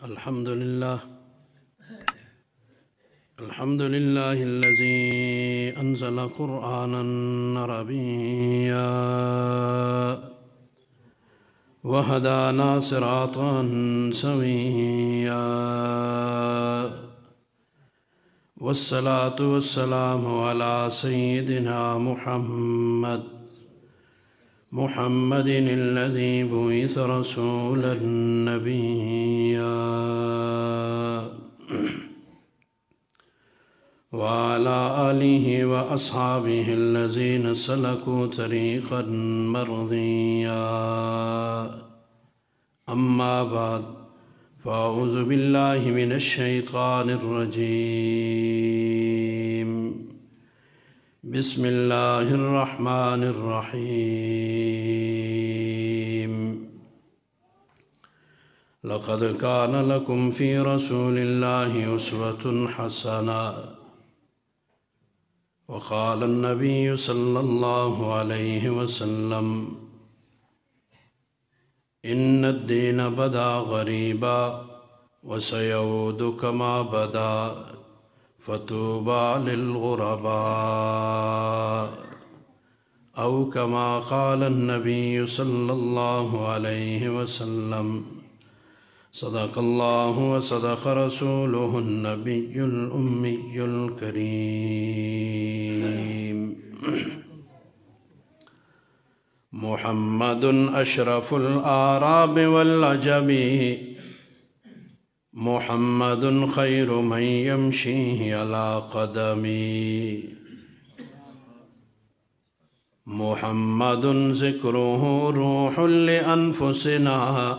الحمد لله الذي أنزل قرآنا عربيا وهدانا صراطا سويا والصلاة والسلام على سيدنا محمد الذي بعث رسولا نبيا وعلى آله وأصحابه الذين سلكوا طريقا مرضيا أما بعد فأعوذ بالله من الشيطان الرجيم بسم الله الرحمن الرحيم لقد كان لكم في رسول الله أسوة حسنة وقال النبي صلى الله عليه وسلم إن الدين بدا غريبا وسيعود كما بدا فطوبى للغرباء أو كما قال النبي صلى الله عليه وسلم صدق الله وصدق رسوله النبي الأمي الكريم محمد أشرف الأعراب والعجم محمد خير من يمشي على قدمي محمد ذكره روح لأنفسنا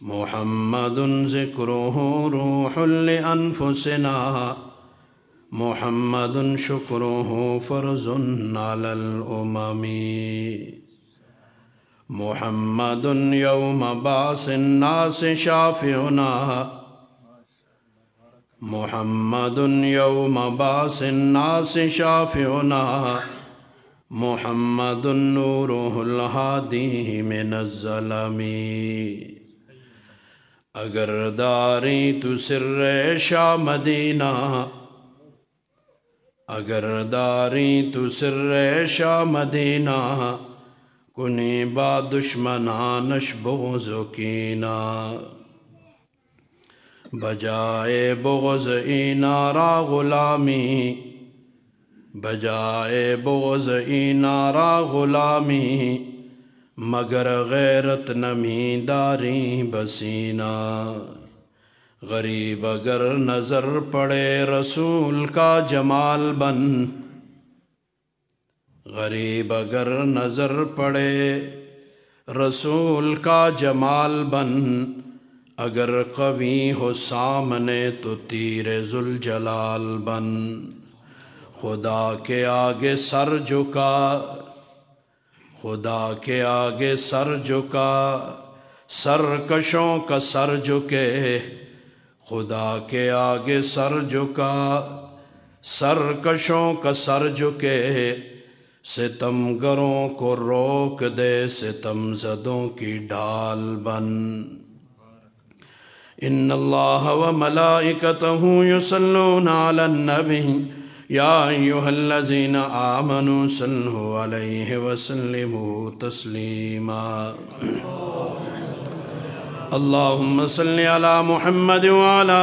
محمد ذكره روح لأنفسنا محمد شكره فرض على الأمم محمد يوم بعث الناس شافعنا محمد يوم بعث الناس شافعنا محمد نوره الهادي من الظلم اگر داری تو سر شاہ مدینہ اگر داری تو سر شاہ مدینہ کنی با دشمنانش بغض و کینہ بجائے بغض اینارا غلامی بجائے بغض اینارا غلامی مگر غیرت نمی داری بسینہ غریب اگر نظر پڑے رسول کا جمال بن غریب اگر نظر پڑے رسول کا جمال بن اگر قوی ہو سامنے تو تیر ذوالجلال بن خدا کے آگے سر جھکا خدا کے آگے سر جھکا سرکشوں کا سر جھکے خدا کے آگے سر جھکا سرکشوں کا سر جھکے ستم گروں کو روک دے ستم زدوں کی ڈھال بن ان اللہ و ملائکتہ یصلون علی النبی یا ایہا الذین آمنوا صلوا علیہ وسلموا تسلیما اللہم صلی علی محمد وعلی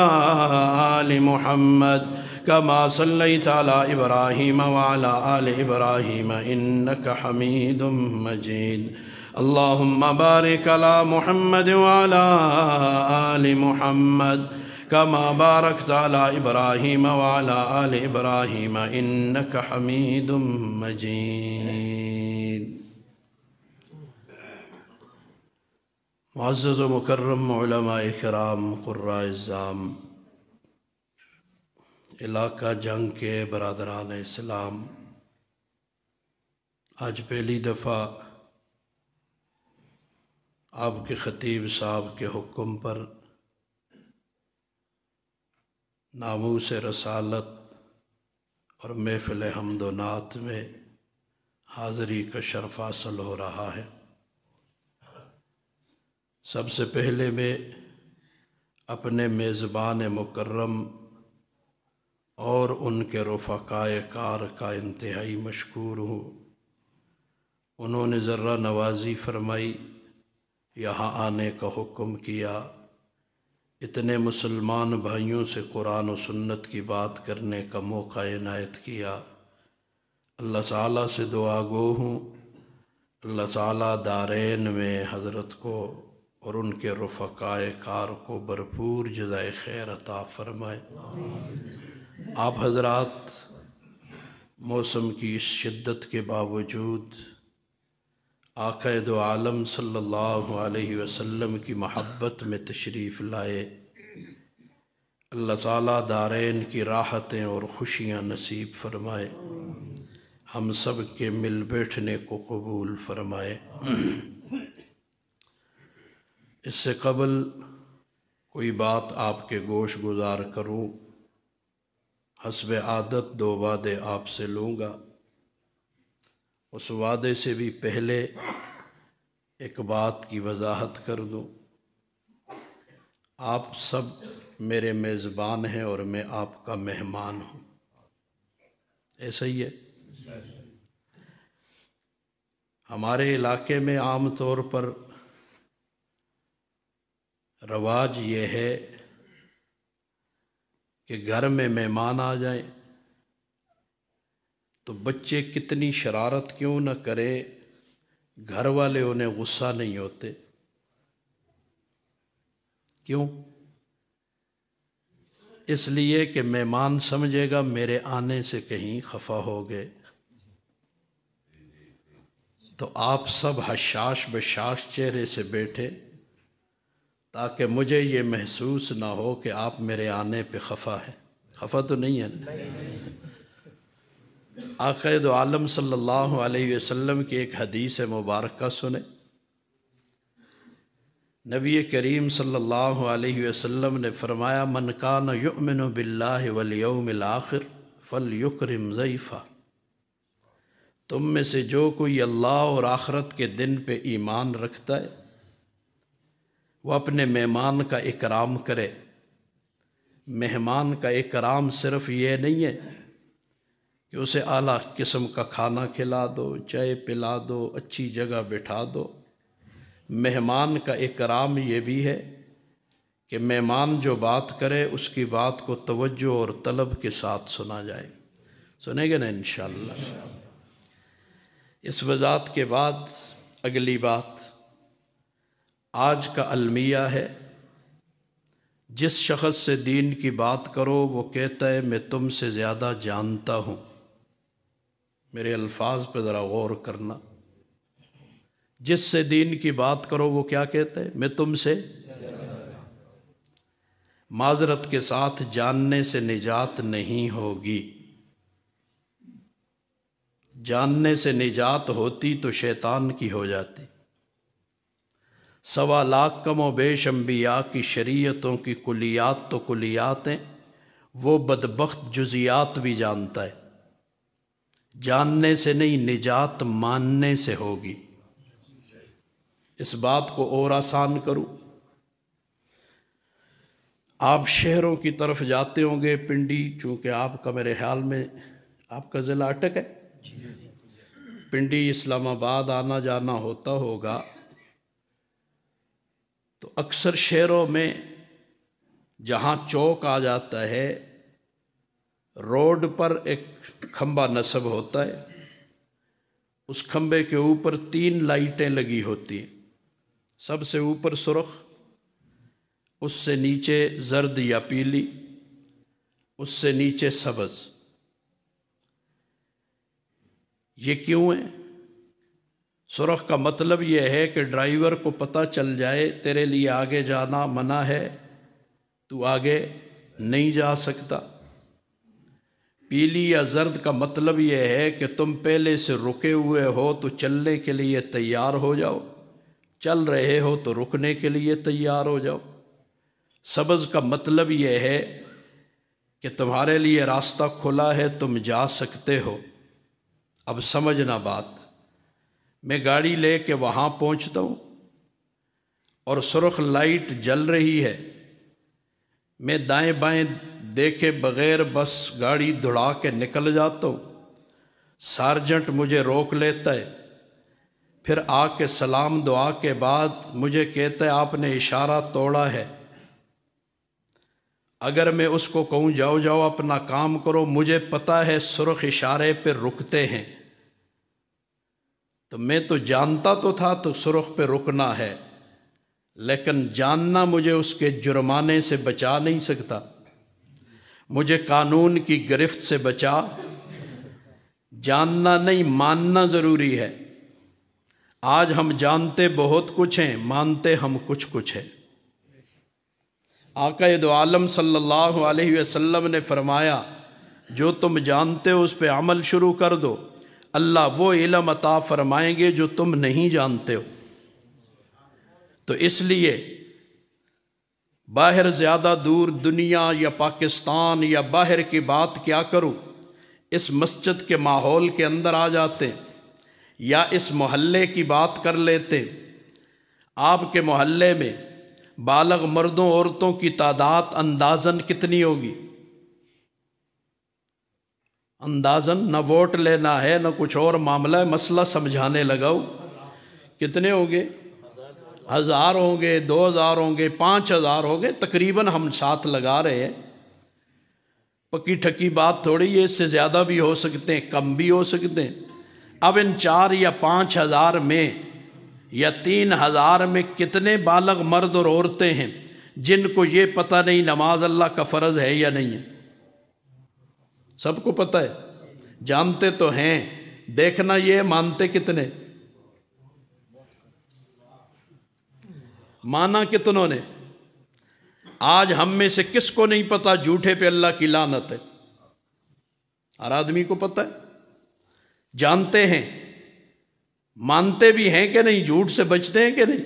آل محمد كما صليت على إبراهيم وعلى آل إبراهيم إنك حميد مجيد اللهم بارك على محمد وعلى آل محمد كما باركت على إبراهيم وعلى آل إبراهيم إنك حميد مجيد معزز و مکرم علماء کرام قراء اعظام علاقہ جنگ کے برادران اسلام آج پہلی دفعہ آپ کے خطیب صاحب کے حکم پر ناموس رسالت اور محفل حمد و نعت میں حاضری کا شرف حاصل ہو رہا ہے۔ سب سے پہلے میں اپنے میزبان مکرم اور ان کے رفقائے کار کا انتہائی مشکور ہوں۔ انہوں نے ذرہ نوازی فرمائی، یہاں آنے کا حکم کیا، اتنے مسلمان بھائیوں سے قرآن و سنت کی بات کرنے کا موقع عنایت کیا۔ اللہ تعالیٰ سے دعا گو ہوں، اللہ تعالیٰ دارین میں حضرت کو اور ان کے رفقائے کار کو بھرپور جزائے خیر عطا فرمائے۔ آپ حضرات موسم کی اس شدت کے باوجود آقا دو عالم صلی اللہ علیہ وسلم کی محبت میں تشریف لائے۔ اللہ تعالیٰ دارین کی راحتیں اور خوشیاں نصیب فرمائے، ہم سب کے مل بیٹھنے کو قبول فرمائے۔ اس سے قبل کوئی بات آپ کے گوش گزار کروں، حسب عادت دو وعدے آپ سے لوں گا۔ اس وعدے سے بھی پہلے ایک بات کی وضاحت کر دوں، آپ سب میرے میزبان ہیں اور میں آپ کا مہمان ہوں، ایسا ہی ہے؟ ہمارے علاقے میں عام طور پر رواج یہ ہے کہ گھر میں مہمان آ جائیں تو بچے کتنی شرارت کیوں نہ کرے، گھر والے انہیں غصہ نہیں ہوتے۔ کیوں؟ اس لیے کہ مہمان سمجھے گا میرے آنے سے کہیں خفا ہو گئے۔ تو آپ سب حشاش بشاش چہرے سے بیٹھے تاکہ مجھے یہ محسوس نہ ہو کہ آپ میرے آنے پہ خفا ہیں۔ خفا تو نہیں ہے؟ آقا دو عالم صلی اللہ علیہ وسلم کی ایک حدیث مبارکہ سنیں۔ نبی کریم صلی اللہ علیہ وسلم نے فرمایا، من کان یؤمن باللہ والیوم الآخر فلیکرم ضیفہ۔ تم میں سے جو کوئی اللہ اور آخرت کے دن پہ ایمان رکھتا ہے وہ اپنے مہمان کا اکرام کرے۔ مہمان کا اکرام صرف یہ نہیں ہے کہ اسے اعلیٰ قسم کا کھانا کھلا دو، چائے پلا دو، اچھی جگہ بٹھا دو۔ مہمان کا اکرام یہ بھی ہے کہ مہمان جو بات کرے اس کی بات کو توجہ اور طلب کے ساتھ سنا جائے۔ سنیں گے نا انشاءاللہ؟ اس وضاحت کے بعد اگلی بات آج کا المیہ ہے، جس شخص سے دین کی بات کرو وہ کہتا ہے میں تم سے زیادہ جانتا ہوں۔ میرے الفاظ پہ ذرا غور کرنا، جس سے دین کی بات کرو وہ کیا کہتا ہے؟ میں تم سے معذرت کے ساتھ جاننے سے نجات نہیں ہوگی۔ جاننے سے نجات ہوتی تو شیطان کی ہو جاتی۔ 1.25 لاکھ کم و بیش انبیاء کی شریعتوں کی کلیات تو کلیات ہیں، وہ بدبخت جزیات بھی جانتا ہے۔ جاننے سے نہیں، نجات ماننے سے ہوگی۔ اس بات کو اور آسان کروں، آپ شہروں کی طرف جاتے ہوں گے، پنڈی چونکہ آپ کا میرے خیال میں آپ کا ضلع اٹک ہے، پنڈی اسلام آباد آنا جانا ہوتا ہوگا، تو اکثر شہروں میں جہاں چوک آ جاتا ہے روڈ پر ایک کھمبا نصب ہوتا ہے، اس کھمبے کے اوپر 3 لائٹیں لگی ہوتی ہیں، سب سے اوپر سرخ، اس سے نیچے زرد یا پیلی، اس سے نیچے سبز۔ یہ کیوں ہے؟ سرخ کا مطلب یہ ہے کہ ڈرائیور کو پتہ چل جائے تیرے لیے آگے جانا منع ہے، تو آگے نہیں جا سکتا۔ پیلی یا زرد کا مطلب یہ ہے کہ تم پہلے سے رکے ہوئے ہو تو چلنے کے لیے تیار ہو جاؤ، چل رہے ہو تو رکنے کے لیے تیار ہو جاؤ۔ سبز کا مطلب یہ ہے کہ تمہارے لیے راستہ کھلا ہے، تم جا سکتے ہو۔ اب سمجھنا بات، میں گاڑی لے کے وہاں پہنچتا ہوں اور سرخ لائٹ جل رہی ہے، میں دائیں بائیں دیکھے بغیر بس گاڑی دوڑا کے نکل جاتا ہوں، سارجنٹ مجھے روک لیتا ہے، پھر آ کے سلام دعا کے بعد مجھے کہتا ہے آپ نے اشارہ توڑا ہے۔ اگر میں اس کو کہوں جاؤ جاؤ اپنا کام کرو، مجھے پتہ ہے سرخ اشارے پہ رکتے ہیں، تو میں تو جانتا تو تھا تو سرخ پہ رکنا ہے، لیکن جاننا مجھے اس کے جرمانے سے بچا نہیں سکتا، مجھے قانون کی گرفت سے بچا، جاننا نہیں ماننا ضروری ہے۔ آج ہم جانتے بہت کچھ ہیں، مانتے ہم کچھ ہیں۔ آقا دو عالم صلی اللہ علیہ وسلم نے فرمایا جو تم جانتے ہو اس پہ عمل شروع کر دو، اللہ وہ علم عطا فرمائیں گے جو تم نہیں جانتے ہو۔ تو اس لیے باہر زیادہ دور دنیا یا پاکستان یا باہر کی بات کیا کروں، اس مسجد کے ماحول کے اندر آ جاتے یا اس محلے کی بات کر لیتے۔ آپ کے محلے میں بالغ مردوں عورتوں کی تعداد اندازاً کتنی ہوگی؟ اندازاً، نہ ووٹ لینا ہے نہ کچھ اور معاملہ ہے، مسئلہ سمجھانے لگاؤ۔ کتنے ہوں گے؟ 1000 ہوں گے، 2000 ہوں گے، 5000 ہوں گے، تقریباً ہم ساتھ لگا رہے ہیں۔ پکی ٹھکی بات تھوڑی ہے، اس سے زیادہ بھی ہو سکتے ہیں، کم بھی ہو سکتے ہیں۔ اب ان 4 یا 5000 میں یا 3000 میں کتنے بالغ مرد اور عورتیں ہیں جن کو یہ پتہ نہیں نماز اللہ کا فرض ہے یا نہیں ہے؟ سب کو پتہ ہے، جانتے تو ہیں، دیکھنا یہ مانتے کتنے؟ مانا کتنوں نے؟ آج ہم میں سے کس کو نہیں پتا جھوٹے پہ اللہ کی لعنت ہے؟ ہر آدمی کو پتہ ہے، جانتے ہیں، مانتے بھی ہیں کہ نہیں، جھوٹ سے بچتے ہیں کہ نہیں؟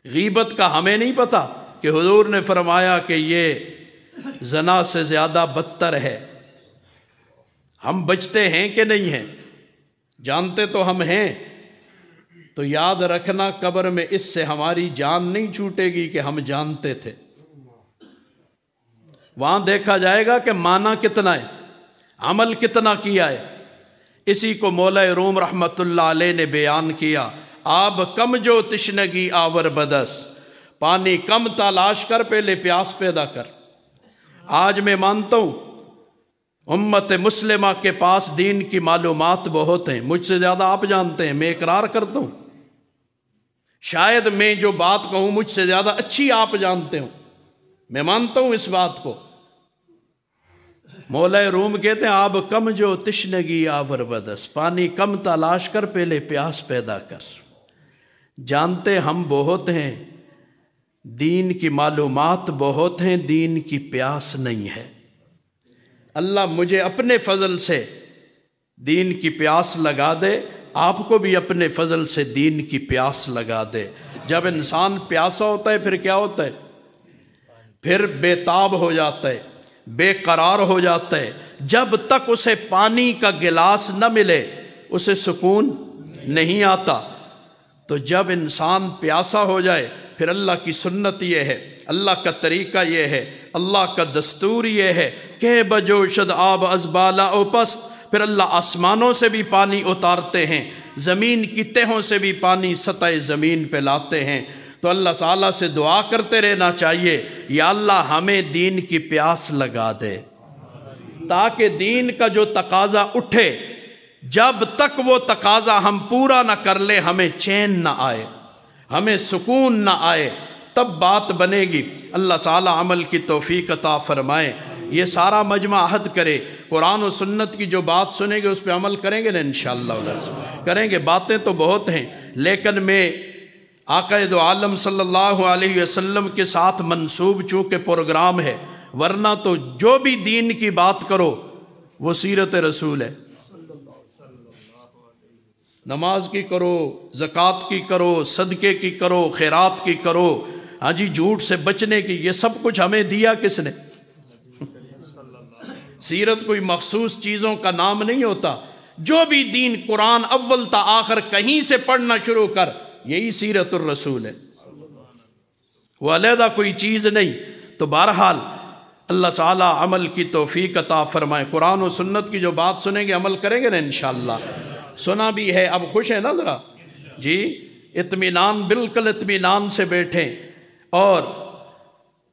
غیبت کا ہمیں نہیں پتا کہ حضور نے فرمایا کہ یہ زنا سے زیادہ بدتر ہے، ہم بچتے ہیں کہ نہیں ہیں؟ جانتے تو ہم ہیں، تو یاد رکھنا قبر میں اس سے ہماری جان نہیں چھوٹے گی کہ ہم جانتے تھے۔ وہاں دیکھا جائے گا کہ مانا کتنا ہے، عمل کتنا کیا ہے۔ اسی کو مولا روم رحمت اللہ علیہ نے بیان کیا، آب کم جو تشنگی آور بدس، پانی کم تلاش کر پہلے پیاس پیدا کر۔ آج میں مانتا ہوں امت مسلمہ کے پاس دین کی معلومات بہت ہیں، مجھ سے زیادہ آپ جانتے ہیں، میں اقرار کرتا ہوں، شاید میں جو بات کہوں مجھ سے زیادہ اچھی آپ جانتے ہوں، میں مانتا ہوں اس بات کو۔ مولا روم کہتے ہیں آب کم جو تشنگی آور بدس، پانی کم تلاش کر پہلے پیاس پیدا کر۔ جانتے ہم بہت ہیں، دین کی معلومات بہت ہیں، دین کی پیاس نہیں ہے۔ اللہ مجھے اپنے فضل سے دین کی پیاس لگا دے، آپ کو بھی اپنے فضل سے دین کی پیاس لگا دے۔ جب انسان پیاسا ہوتا ہے پھر کیا ہوتا ہے؟ پھر بے تاب ہو جاتا ہے، بے قرار ہو جاتا ہے۔ جب تک اسے پانی کا گلاس نہ ملے اسے سکون نہیں آتا۔ تو جب انسان پیاسا ہو جائے پھر اللہ کی سنت یہ ہے، اللہ کا طریقہ یہ ہے، اللہ کا دستور یہ ہے کہ بجوشد آب از بالا او پست، پھر اللہ آسمانوں سے بھی پانی اتارتے ہیں، زمین کی تہوں سے بھی پانی سطح زمین پہ لاتے ہیں۔ تو اللہ تعالیٰ سے دعا کرتے رہنا چاہیے، یا اللہ ہمیں دین کی پیاس لگا دے تاکہ دین کا جو تقاضا اٹھے، جب تک وہ تقاضا ہم پورا نہ کر لے ہمیں چین نہ آئے، ہمیں سکون نہ آئے، تب بات بنے گی۔ اللہ تعالیٰ عمل کی توفیق عطا فرمائے۔ یہ سارا مجمع عہد کرے، قرآن و سنت کی جو بات سنیں گے اس پہ عمل کریں گے نا انشاءاللہ کریں گے۔ باتیں تو بہت ہیں، لیکن میں آقا دو عالم صلی اللہ علیہ وسلم کے ساتھ منسوب چونکہ پروگرام ہے، ورنہ تو جو بھی دین کی بات کرو وہ سیرت رسول ہے۔ نماز کی کرو، زکوٰۃ کی کرو، صدقے کی کرو، خیرات کی کرو، ہاں جی جھوٹ سے بچنے کی، یہ سب کچھ ہمیں دیا کس نے؟ سیرت کوئی مخصوص چیزوں کا نام نہیں ہوتا، جو بھی دین قرآن اول تا آخر کہیں سے پڑھنا شروع کر، یہی سیرت الرسول ہے، وہ علیحدہ کوئی چیز نہیں۔ تو بہرحال اللہ تعالیٰ عمل کی توفیق عطا فرمائے۔ قرآن و سنت کی جو بات سنیں گے عمل کریں گے نا انشاءاللہ۔ سنا بھی ہے، اب خوش ہیں نا ذرا جی؟ اطمینان، بالکل اطمینان سے بیٹھیں، اور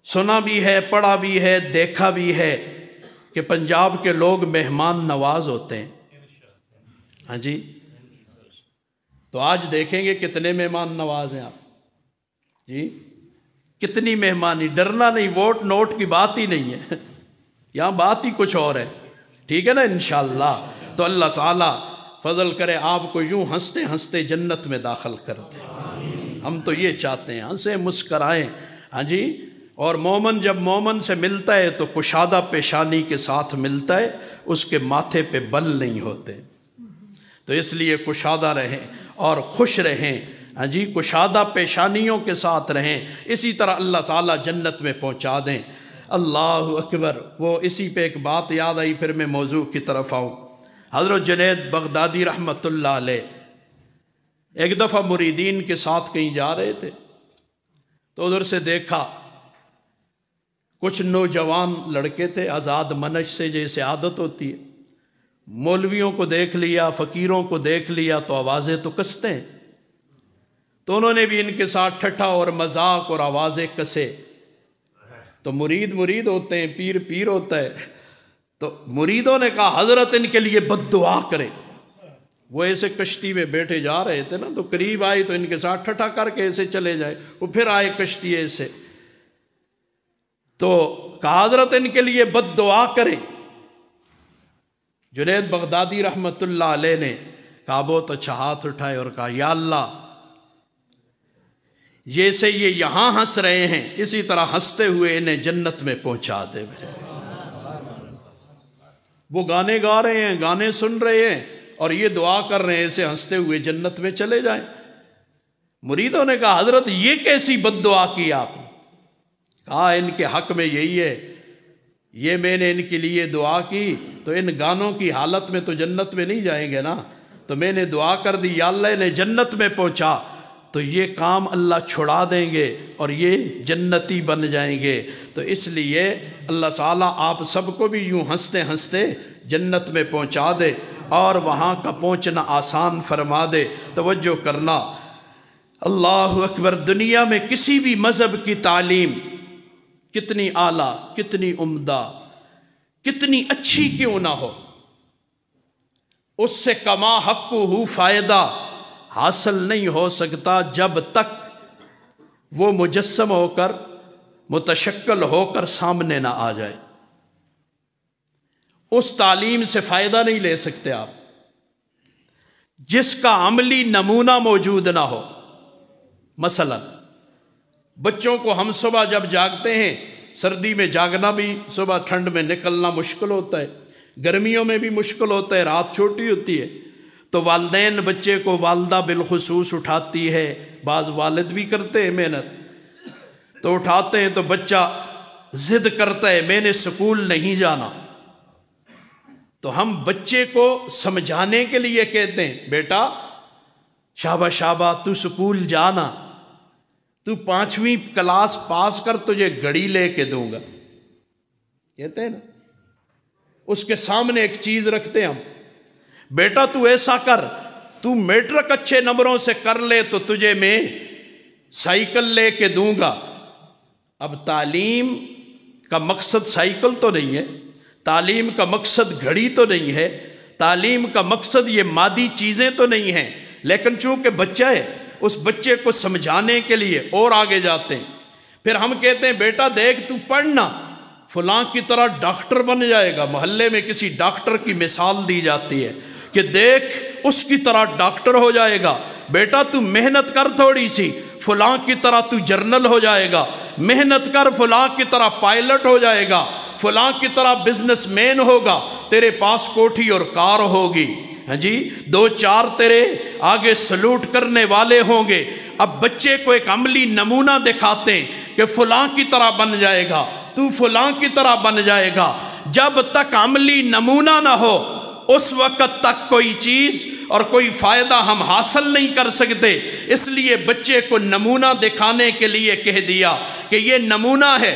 سنا بھی ہے، پڑھا بھی ہے، دیکھا بھی ہے کہ پنجاب کے لوگ مہمان نواز ہوتے ہیں۔ ہاں جی، تو آج دیکھیں گے کتنے مہمان نواز ہیں آپ جی، کتنی مہمانی۔ ڈرنا نہیں، ووٹ نوٹ کی بات ہی نہیں ہے، یہاں بات ہی کچھ اور ہے، ٹھیک ہے نا انشاءاللہ۔ تو اللہ تعالیٰ فضل کرے آپ کو یوں ہنستے ہنستے جنت میں داخل کر دے، ہم تو یہ چاہتے ہیں، ہنسیں مسکرائیں۔ ہاں جی، اور مومن جب مومن سے ملتا ہے تو کشادہ پیشانی کے ساتھ ملتا ہے، اس کے ماتھے پہ بل نہیں ہوتے، تو اس لیے کشادہ رہیں اور خوش رہیں۔ ہاں جی، کشادہ پیشانیوں کے ساتھ رہیں، اسی طرح اللہ تعالیٰ جنت میں پہنچا دیں۔ اللہ اکبر۔ وہ اسی پہ ایک بات یاد آئی، پھر میں موضوع کی طرف آؤں۔ حضرت جنید بغدادی رحمۃ اللہ علیہ ایک دفعہ مریدین کے ساتھ کہیں جا رہے تھے، تو ادھر سے دیکھا کچھ نوجوان لڑکے تھے، آزاد منش سے جیسے عادت ہوتی ہے، مولویوں کو دیکھ لیا، فقیروں کو دیکھ لیا تو آوازیں تو کستے ہیں، تو انہوں نے بھی ان کے ساتھ ٹھٹھا اور مذاق اور آوازیں کسے۔ تو مرید مرید ہوتے ہیں، پیر پیر ہوتا ہے، تو مریدوں نے کہا حضرت ان کے لیے بد دعا کرے۔ وہ ایسے کشتی میں بیٹھے جا رہے تھے نا، تو قریب آئے تو ان کے ساتھ ٹھٹھا کر کے ایسے چلے جائے، وہ پھر آئے کشتی ایسے، تو کہا حضرت ان کے لیے بد دعا کریں۔ جنید بغدادی رحمت اللہ علیہ نے کہا بہت اچھا، ہاتھ اٹھائے اور کہا یا اللہ جیسے یہ یہاں ہنس رہے ہیں اسی طرح ہنستے ہوئے انہیں جنت میں پہنچا دے۔ وہ گانے گا رہے ہیں، گانے سن رہے ہیں، اور یہ دعا کر رہے ہیں ایسے ہنستے ہوئے جنت میں چلے جائیں۔ مریدوں نے کہا حضرت یہ کیسی بد دعا کی آپ نے؟ کہا ان کے حق میں یہی ہے، یہ میں نے ان کے لیے دعا کی تو ان گانوں کی حالت میں تو جنت میں نہیں جائیں گے نا، تو میں نے دعا کر دی یا اللہ انہیں جنت میں پہنچا، تو یہ کام اللہ چھڑا دیں گے اور یہ جنتی بن جائیں گے۔ تو اس لیے اللہ تعالیٰ آپ سب کو بھی یوں ہنستے ہنستے جنت میں پہنچا دے اور وہاں کا پہنچنا آسان فرما دے۔ توجہ کرنا، اللہ اکبر۔ دنیا میں کسی بھی مذہب کی تعلیم کتنی اعلیٰ، کتنی عمدہ، کتنی اچھی کیوں نہ ہو، اس سے کما حقہ فائدہ حاصل نہیں ہو سکتا جب تک وہ مجسم ہو کر، متشکل ہو کر سامنے نہ آ جائے۔ اس تعلیم سے فائدہ نہیں لے سکتے آپ جس کا عملی نمونہ موجود نہ ہو۔ مثلا بچوں کو ہم صبح جب جاگتے ہیں، سردی میں جاگنا بھی، صبح ٹھنڈ میں نکلنا مشکل ہوتا ہے، گرمیوں میں بھی مشکل ہوتا ہے، رات چھوٹی ہوتی ہے، تو والدین بچے کو، والدہ بالخصوص اٹھاتی ہے، بعض والد بھی کرتے ہیں محنت، تو اٹھاتے ہیں تو بچہ ضد کرتا ہے میں نے سکول نہیں جانا، تو ہم بچے کو سمجھانے کے لیے کہتے ہیں بیٹا شابہ شابہ تو سکول جانا، تو 5ویں کلاس پاس کر، تجھے گھڑی لے کے دوں گا، کہتے ہیں نا۔ اس کے سامنے ایک چیز رکھتے ہیں ہم، بیٹا تو ایسا کر، تو میٹرک اچھے نمبروں سے کر لے تو تجھے میں سائیکل لے کے دوں گا۔ اب تعلیم کا مقصد سائیکل تو نہیں ہے، تعلیم کا مقصد گھڑی تو نہیں ہے، تعلیم کا مقصد یہ مادی چیزیں تو نہیں ہیں، لیکن چونکہ بچہ ہے اس بچے کو سمجھانے کے لیے اور آگے جاتے ہیں۔ پھر ہم کہتے ہیں بیٹا دیکھ تو پڑھنا، فلاں کی طرح ڈاکٹر بن جائے گا، محلے میں کسی ڈاکٹر کی مثال دی جاتی ہے کہ دیکھ اس کی طرح ڈاکٹر ہو جائے گا، بیٹا تو محنت کر تھوڑی سی، فلاں کی طرح تو جرنل ہو جائے گا، محنت کر فلاں کی طرح پائلٹ ہو جائے گا، فلاں کی طرح بزنس مین ہوگا، تیرے پاس کوٹھی اور کار ہوگی، ہاں جی 2-4 تیرے آگے سلوٹ کرنے والے ہوں گے۔ اب بچے کو ایک عملی نمونہ دکھاتے ہیں کہ فلاں کی طرح بن جائے گا، تو فلاں کی طرح بن جائے گا۔ جب تک عملی نمونہ نہ ہو اس وقت تک کوئی چیز اور کوئی فائدہ ہم حاصل نہیں کر سکتے۔ اس لیے بچے کو نمونہ دکھانے کے لیے کہہ دیا کہ یہ نمونہ ہے،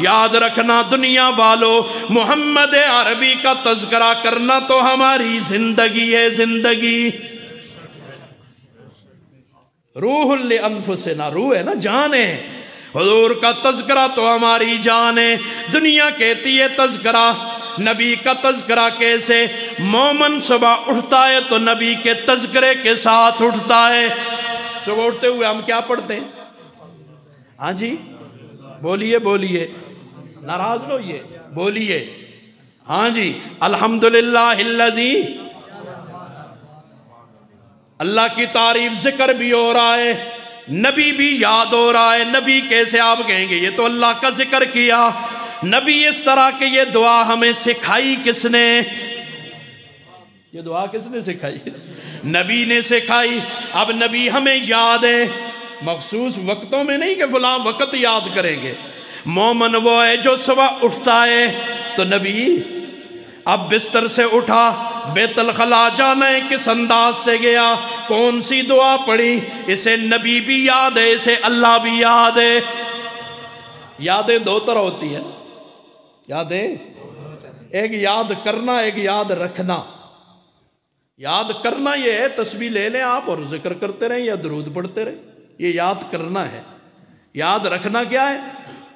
یاد رکھنا دنیا والو، محمد عربی کا تذکرہ کرنا تو ہماری زندگی ہے، زندگی روح لانفسنا، روح ہے نا، جان ہے، حضور کا تذکرہ تو ہماری جان ہے۔ دنیا کہتی ہے تذکرہ، نبی کا تذکرہ کیسے؟ مومن صبح اٹھتا ہے تو نبی کے تذکرے کے ساتھ اٹھتا ہے۔ صبح اٹھتے ہوئے ہم کیا پڑھتے ہیں؟ ہاں جی بولیے بولیے، ناراض نہ ہوئیے، بولیے ہاں جی، الحمدللہ الذی، اللہ کی تعریف، ذکر بھی ہو رہا ہے، نبی بھی یاد ہو رہا ہے۔ نبی کیسے آپ کہیں گے؟ یہ تو اللہ کا ذکر کیا، نبی اس طرح کہ یہ دعا ہمیں سکھائی کس نے؟ یہ دعا کس نے سکھائی؟ نبی نے سکھائی۔ اب نبی ہمیں یاد ہے، مخصوص وقتوں میں نہیں کہ فلاں وقت یاد کریں گے۔ مومن وہ ہے جو صبح اٹھتا ہے تو نبی اب بستر سے اٹھا، بیت الخلا جانا ہے، کس انداز سے گیا، کون سی دعا پڑھی، اسے نبی بھی یاد ہے، اسے اللہ بھی یاد ہے۔ یادیں دو طرح ہوتی ہیں، یادیں ایک یاد کرنا، ایک یاد رکھنا۔ یاد کرنا یہ ہے تسبیح لے لیں آپ اور ذکر کرتے رہیں یا درود پڑھتے رہیں، یہ یاد کرنا ہے۔ یاد رکھنا کیا ہے؟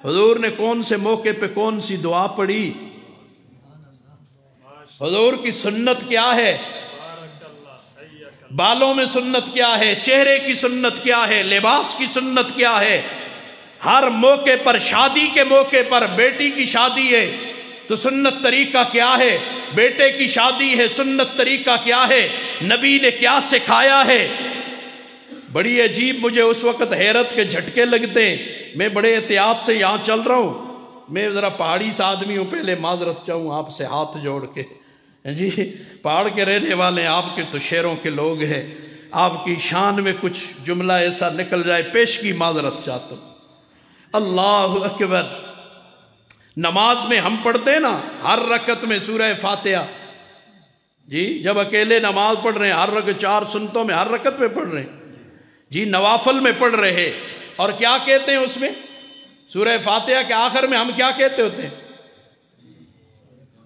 حضور نے کون سے موقع پہ کون سی دعا پڑھی، حضور کی سنت کیا ہے، بالوں میں سنت کیا ہے، چہرے کی سنت کیا ہے، لباس کی سنت کیا ہے۔ ہر موقع پر، شادی کے موقع پر، بیٹی کی شادی ہے تو سنت طریقہ کیا ہے، بیٹے کی شادی ہے سنت طریقہ کیا ہے، نبی نے کیا سکھایا ہے۔ بڑی عجیب مجھے اس وقت حیرت کے جھٹکے لگتے ہیں، میں بڑے احتیاط سے یہاں چل رہا ہوں، میں ذرا پہاڑی سے آدمی ہوں، پہلے معذرت چاہوں آپ سے ہاتھ جوڑ کے، جی پہاڑ کے رہنے والے، آپ کے تو شہروں کے لوگ ہیں، آپ کی شان میں کچھ جملہ ایسا نکل جائے، پیش کی معذرت چاہتا ہوں۔ اللہ اکبر، نماز میں ہم پڑھتے ہیں نا ہر رکعت میں سورہ فاتحہ، جی جب اکیلے نماز پڑھ رہے ہیں ہر رکعت، 4 سنتوں میں ہر رکعت میں پڑھ رہے ہیں، جی نوافل میں پڑھ رہے ہیں، اور کیا کہتے ہیں اس میں؟ سورہ فاتحہ کے آخر میں ہم کیا کہتے ہوتے ہیں؟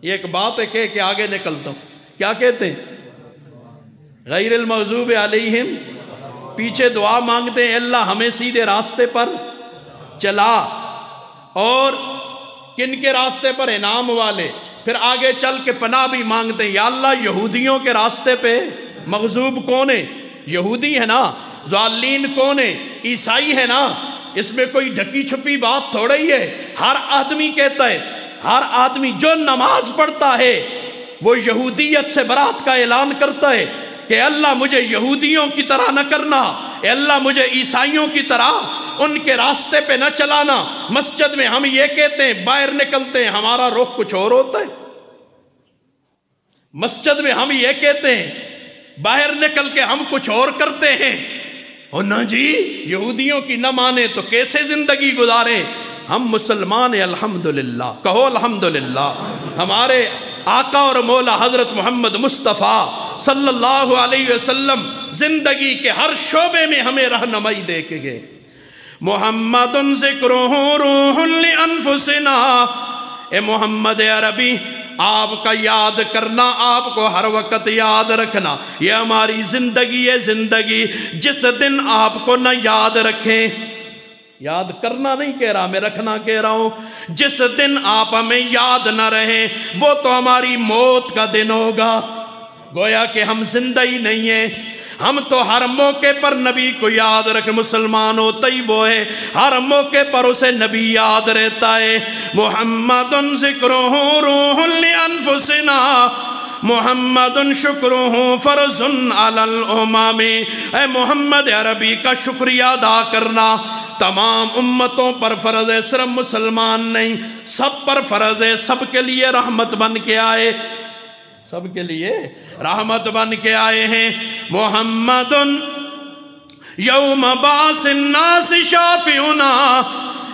یہ ایک بات ہے کہ آگے نکلتا ہوں، کیا کہتے ہیں؟ غیر المغضوب علیہم، پیچھے دعا مانگتے ہیں اللہ ہمیں سیدھے راستے پر چلا، اور کن کے راستے پر؟ انعام والے۔ پھر آگے چل کے پناہ بھی مانگتے ہیں، یا اللہ یہودیوں کے راستے پہ مغضوب کون ہے؟ یہودی ہے نا۔ ضالین کون ہے؟ عیسائی ہے نا۔ اس میں کوئی ڈھکی چھپی بات تھوڑا ہی ہے، ہر آدمی کہتا ہے، ہر آدمی جو نماز پڑھتا ہے وہ یہودیت سے برات کا اعلان کرتا ہے کہ اللہ مجھے یہودیوں کی طرح نہ کرنا، اے اللہ مجھے عیسائیوں کی طرح ان کے راستے پہ نہ چلانا۔ مسجد میں ہم یہ کہتے ہیں، باہر نکلتے ہیں ہمارا رخ کچھ اور ہوتا ہے۔ مسجد میں ہم یہ کہتے ہیں، باہر نکل کے ہم کچھ اور کرتے ہیں۔ اور نہ جی یہودیوں کی نہ مانے تو کیسے زندگی گزارے؟ ہم مسلمان ہیں الحمدللہ، کہو الحمدللہ۔ ہمارے آقا اور مولا حضرت محمد مصطفیٰ صلی اللہ علیہ وسلم زندگی کے ہر شعبے میں ہمیں رہنمائی دے کے گئے۔ محمد ذکرہ روح لانفسنا، اے محمد عربی آپ کا یاد کرنا، آپ کو ہر وقت یاد رکھنا، یہ ہماری زندگی ہے، زندگی۔ جس دن آپ کو نہ یاد رکھیں، یاد کرنا نہیں کہہ رہا میں، رکھنا کہہ رہا ہوں، جس دن آپ ہمیں یاد نہ رہیں وہ تو ہماری موت کا دن ہوگا۔ گویا کہ ہم زندہ ہی نہیں ہیں، ہم تو ہر موقع پر نبی کو یاد رکھ، مسلمان ہوتا ہی وہ ہے ہر موقع پر اسے نبی یاد رہتا ہے۔ محمد ذکرہ روح لانفسنا، محمد شکرہ فرض علی الامم، اے محمد عربی کا شکریہ ادا کرنا تمام امتوں پر فرض ہے، صرف مسلمان نہیں، سب پر فرض ہے، سب کے لیے رحمت بن کے آئے، سب کے لیے رحمت بن کے آئے ہیں۔ محمد یوم باس الناس شافعنا،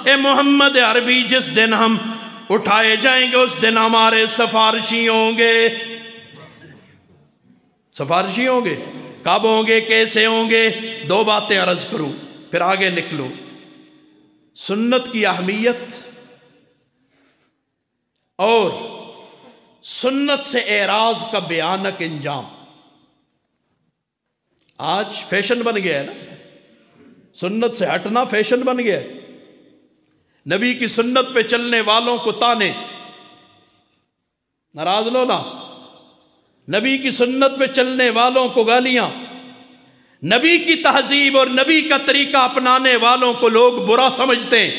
اے محمد عربی جس دن ہم اٹھائے جائیں گے اس دن ہمارے سفارشی ہوں گے۔ سفارشی ہوں گے، کب ہوں گے، کیسے ہوں گے؟ 2 باتیں عرض کروں پھر آگے نکلوں۔ سنت کی اہمیت اور سنت سے اعراض کا بھیانک انجام۔ آج فیشن بن گیا ہے نا، سنت سے ہٹنا فیشن بن گیا ہے۔ نبی کی سنت پہ چلنے والوں کو تانے، ناراض لو نا، نبی کی سنت پہ چلنے والوں کو گالیاں، نبی کی تہذیب اور نبی کا طریقہ اپنانے والوں کو لوگ برا سمجھتے ہیں۔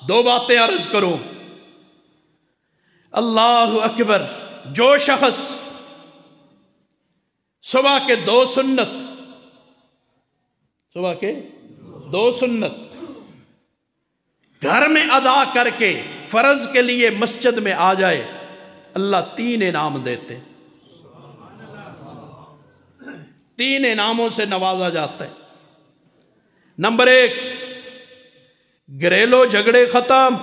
دو باتیں عرض کروں۔ اللہ اکبر، جو شخص صبح کے دو سنت گھر میں ادا کر کے فرض کے لیے مسجد میں آ جائے، اللہ 3 انعام دیتے، 3 انعاموں سے نوازا جاتا ہے۔ نمبر 1، گھریلو جھگڑے ختم،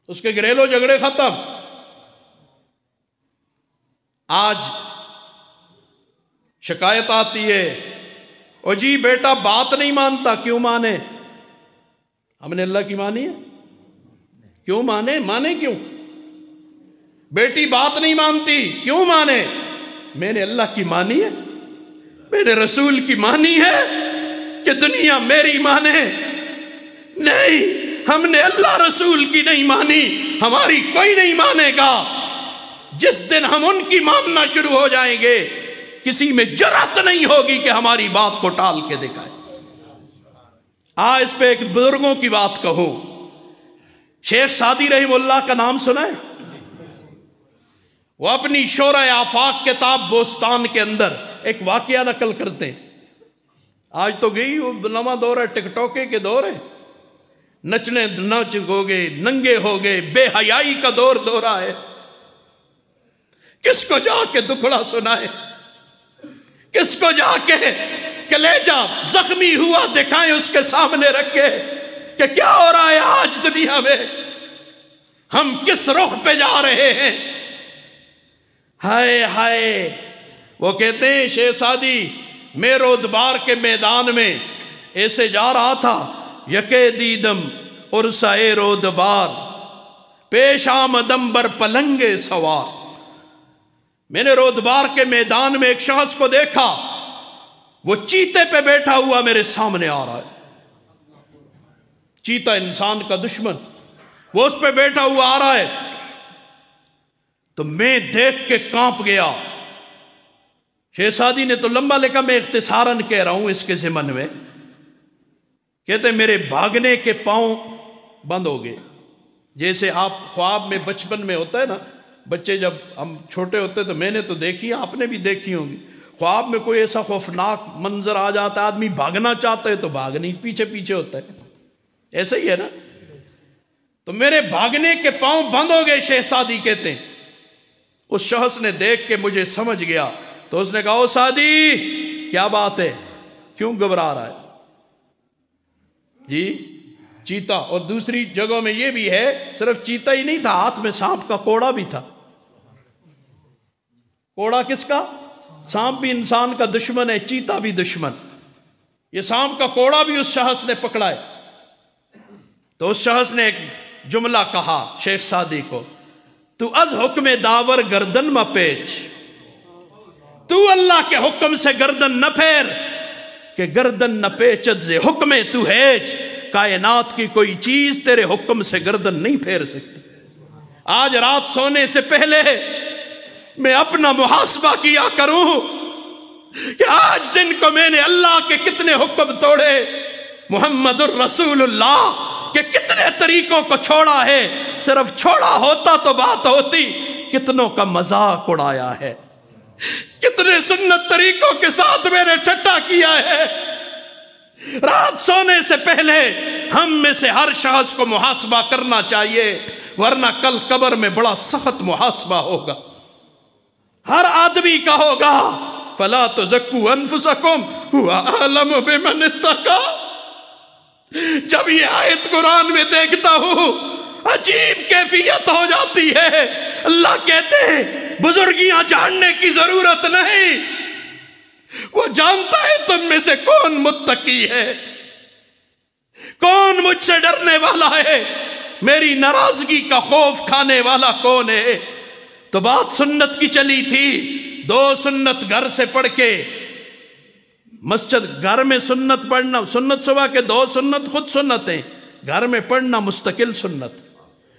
اس کے گھریلو جھگڑے ختم۔ آج شکایت آتی ہے، او جی بیٹا بات نہیں مانتا، کیوں مانے؟ ہم نے اللہ کی مانی ہے، کیوں مانے کیوں؟ بیٹی بات نہیں مانتی، کیوں مانے؟ میں نے اللہ کی مانی ہے، میں نے رسول کی مانی ہے کہ دنیا میری مانے؟ نہیں، ہم نے اللہ رسول کی نہیں مانی، ہماری کوئی نہیں مانے گا۔ جس دن ہم ان کی ماننا شروع ہو جائیں گے، کسی میں جرأت نہیں ہوگی کہ ہماری بات کو ٹال کے دکھائے۔ اس پہ ایک بزرگوں کی بات کہوں، شیخ سعدی رحمہ اللہ کا نام سنا ہے؟ وہ اپنی شورۂ آفاق کتاب بوستان کے اندر ایک واقعہ نقل کرتے ہیں۔ آج تو گئی وہ نواں دور ہے، ٹک ٹوکے کے دور ہے، نچ ہو گئے، ننگے ہو گئے، بے حیائی کا دور ہے۔ کس کو جا کے دکھڑا سنائے، کس کو جا کے کلیجہ زخمی ہوا دکھائیں، اس کے سامنے رکھے کہ کیا ہو رہا ہے آج دنیا میں، ہم کس رخ پہ جا رہے ہیں۔ ہائے ہائے، وہ کہتے ہیں شیخ سعدی، میں رودبار کے میدان میں ایسے جا رہا تھا، یکے دیدم عرصہ رودبار، پیش آمدم بر پلنگ سوار۔ میں نے رودبار کے میدان میں ایک شخص کو دیکھا، وہ چیتے پہ بیٹھا ہوا میرے سامنے آ رہا ہے۔ چیتا انسان کا دشمن، وہ اس پہ بیٹھا ہوا آ رہا ہے، تو میں دیکھ کے کانپ گیا۔ شیخ سعدی نے تو لمبا لکھا، میں اختصاراً کہہ رہا ہوں اس کے ضمن میں۔ کہتے میرے بھاگنے کے پاؤں بند ہو گئے، جیسے آپ خواب میں بچپن میں ہوتا ہے نا، بچے جب ہم چھوٹے ہوتے تو میں نے تو دیکھی، آپ نے بھی دیکھی ہوں گی، خواب میں کوئی ایسا خوفناک منظر آ جاتا ہے، آدمی بھاگنا چاہتا ہے تو بھاگ نہیں، پیچھے پیچھے ہوتا ہے، ایسا ہی ہے نا۔ تو میرے بھاگنے کے پاؤں بند ہو گئے، شیخ سعدی کہتے ہیں۔ اس شخص نے دیکھ کے مجھے سمجھ گیا، تو اس نے کہا، او سعدی کیا بات ہے، کیوں گھبرا رہا ہے؟ جی چیتا، اور دوسری جگہوں میں یہ بھی ہے، صرف چیتا ہی نہیں تھا، ہاتھ میں سانپ کا کوڑا بھی تھا۔ کوڑا کس کا؟ سانپ بھی انسان کا دشمن ہے، چیتا بھی دشمن۔ یہ سانپ کا کوڑا بھی اس شخص نے پکڑا ہے۔ تو اس شخص نے ایک جملہ کہا شیخ سعدی کو، تو از حکم داور گردن ما پیچ، تو اللہ کے حکم سے گردن نہ پھیر، کہ گردن نہ پیچت سے حکم تو ہیچ، کائنات کی کوئی چیز تیرے حکم سے گردن نہیں پھیر سکتی۔ آج رات سونے سے پہلے میں اپنا محاسبہ کیا کروں کہ آج دن کو میں نے اللہ کے کتنے حکم توڑے، محمد الرسول اللہ کے کتنے طریقوں کو چھوڑا ہے۔ صرف چھوڑا ہوتا تو بات ہوتی، کتنوں کا مذاق اڑایا ہے، کتنے سنت طریقوں کے ساتھ میں نے ٹھٹا کیا ہے۔ رات سونے سے پہلے ہم میں سے ہر شخص کو محاسبہ کرنا چاہیے، ورنہ کل قبر میں بڑا سخت محاسبہ ہوگا، ہر آدمی کا ہوگا۔ فَلَا تُزَكُّوا أَنفُسَكُمْ هُوَ أَعْلَمُ بِمَنِ اتَّقَىٰ۔ جب یہ آیت قرآن میں دیکھتا ہوں عجیب کیفیت ہو جاتی ہے۔ اللہ کہتے ہیں بزرگیاں جاننے کی ضرورت نہیں، وہ جانتا ہے تم میں سے کون متقی ہے۔ کون مجھ سے ڈرنے والا ہے؟ میری ناراضگی کا خوف کھانے والا کون ہے؟ تو بات سنت کی چلی تھی، 2 سنت گھر سے پڑھ کے مسجد، گھر میں سنت پڑھنا، سنت صبح کے 2 سنت خود سنتیں، گھر میں پڑھنا مستقل سنت،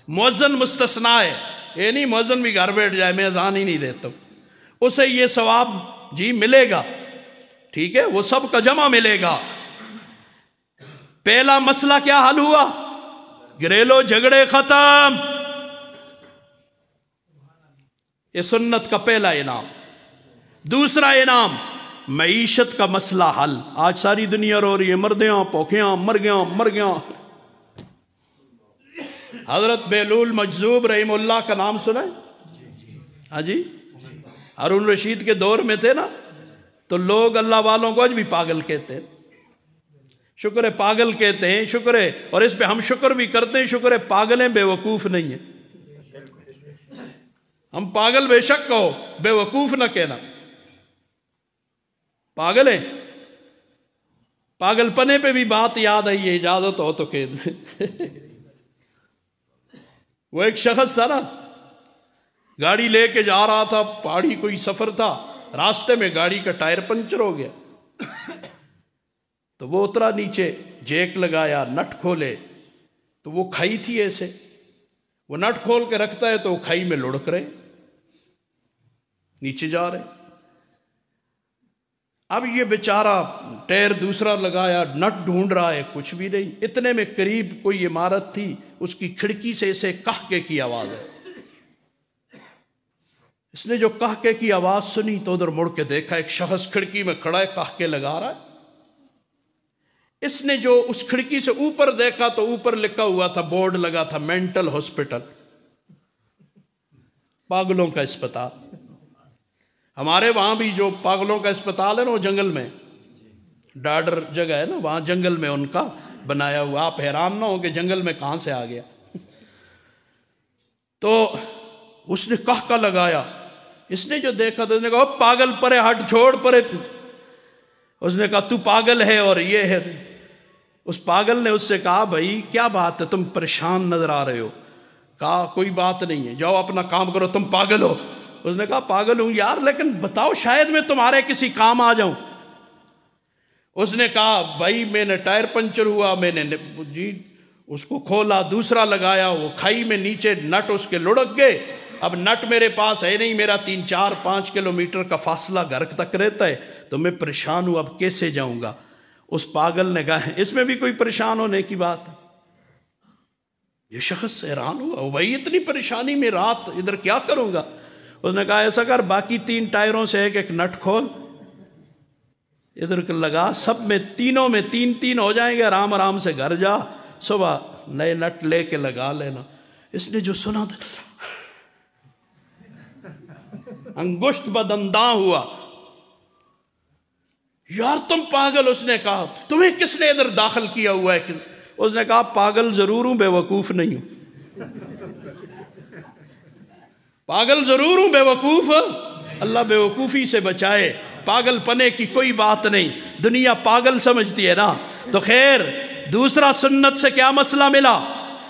مؤذن مستثنا ہے، یہ نہیں مؤذن بھی گھر بیٹھ جائے میں اذان ہی نہیں دیتا ہوں، اسے یہ ثواب جی ملے گا، ٹھیک ہے، وہ سب کا جمع ملے گا۔ پہلا مسئلہ کیا حل ہوا؟ گھریلو جھگڑے ختم، یہ سنت کا پہلا انعام۔ دوسرا انعام، معیشت کا مسئلہ حل۔ آج ساری دنیا رو رہی ہے، مردیاں پوکھیاں مر گیاں۔ حضرت بیلول مجذوب رحم اللہ کا نام سنا ہے؟ ہاں جی، ہارون رشید کے دور میں تھے نا، تو لوگ اللہ والوں کو آج بھی پاگل کہتے ہیں، شکر ہے پاگل کہتے ہیں، شکر ہے، اور اس پہ ہم شکر بھی کرتے ہیں، شکر ہے پاگل ہیں، بے وقوف نہیں ہیں۔ ہم پاگل بے شک کہو، بے وقوف نہ کہنا، پاگل ہیں۔ پاگل پنے پہ بھی بات یاد آئی ہے، اجازت ہو تو کہہ دیں۔ وہ ایک شخص تھا نا، گاڑی لے کے جا رہا تھا، پہاڑی کوئی سفر تھا، راستے میں گاڑی کا ٹائر پنچر ہو گیا، تو وہ اترا نیچے، جیک لگایا، نٹ کھولے، تو وہ کھائی تھی ایسے، وہ نٹ کھول کے رکھتا ہے تو وہ کھائی میں لڑک رہے، نیچے جا رہے۔ اب یہ بیچارہ ٹائر دوسرا لگایا، نٹ ڈھونڈ رہا ہے، کچھ بھی نہیں۔ اتنے میں قریب کوئی عمارت تھی، اس کی کھڑکی سے اسے قہقہے کی آواز ہے۔ اس نے جو قہقہے کی آواز سنی تو ادھر مڑ کے دیکھا، ایک شخص کھڑکی میں کھڑا ہے، قہقہے لگا رہا ہے۔ اس نے جو اس کھڑکی سے اوپر دیکھا تو اوپر لکھا ہوا تھا، بورڈ لگا تھا، مینٹل ہاسپٹل، پاگلوں کا اسپتال۔ ہمارے وہاں بھی جو پاگلوں کا اسپتال ہے نا، وہ جنگل میں، ڈاڈر جگہ ہے نا، وہاں جنگل میں ان کا بنایا ہوا۔ آپ حیران نہ ہو کہ جنگل میں کہاں سے آ گیا۔ تو اس نے قہقہہ لگایا، اس نے جو دیکھا تو اس نے کہا، پاگل پرے ہٹ، چھوڑ پرے۔ اس نے کہا تو پاگل ہے اور یہ ہے۔ اس پاگل نے اس سے کہا، بھائی کیا بات ہے، تم پریشان نظر آ رہے ہو۔ کہا کوئی بات نہیں ہے، جاؤ اپنا کام کرو، تم پاگل ہو۔ اس نے کہا پاگل ہوں یار، لیکن بتاؤ شاید میں تمہارے کسی کام آ جاؤں۔ اس نے کہا بھائی میں نے ٹائر پنچر ہوا، میں نے جی اس کو کھولا، دوسرا لگایا، وہ کھائی میں نیچے نٹ اس کے لڑک گئے۔ اب نٹ میرے پاس ہے نہیں، میرا 3-4-5 کلومیٹر کا فاصلہ گھر تک رہتا ہے، تو میں پریشان ہوں، اب کیسے جاؤں گا۔ اس پاگل نے کہا اس میں بھی کوئی پریشان ہونے کی بات ہے؟ یہ شخص حیران ہوا، بھائی اتنی پریشانی میں رات ادھر کیا کروں گا۔ اس نے کہا ایسا کر، باقی 3 ٹائروں سے ایک نٹ کھول، ادھر لگا، سب میں تینوں میں 3 ہو جائیں گے، آرام آرام سے گھر جا، صبح نئے نٹ لے کے لگا لینا۔ اس نے جو سنا تھا انگشت بدنداں ہوا، یار تم پاگل۔ اس نے کہا تمہیں کس نے ادھر داخل کیا ہوا ہے؟ اس نے کہا پاگل ضرور ہوں، بے وقوف نہیں ہوں۔ پاگل ضرور ہوں، بے وقوف، اللہ بے وقوفی سے بچائے۔ پاگل پنے کی کوئی بات نہیں، دنیا پاگل سمجھتی ہے نا۔ تو خیر، دوسرا سنت سے کیا مسئلہ ملا؟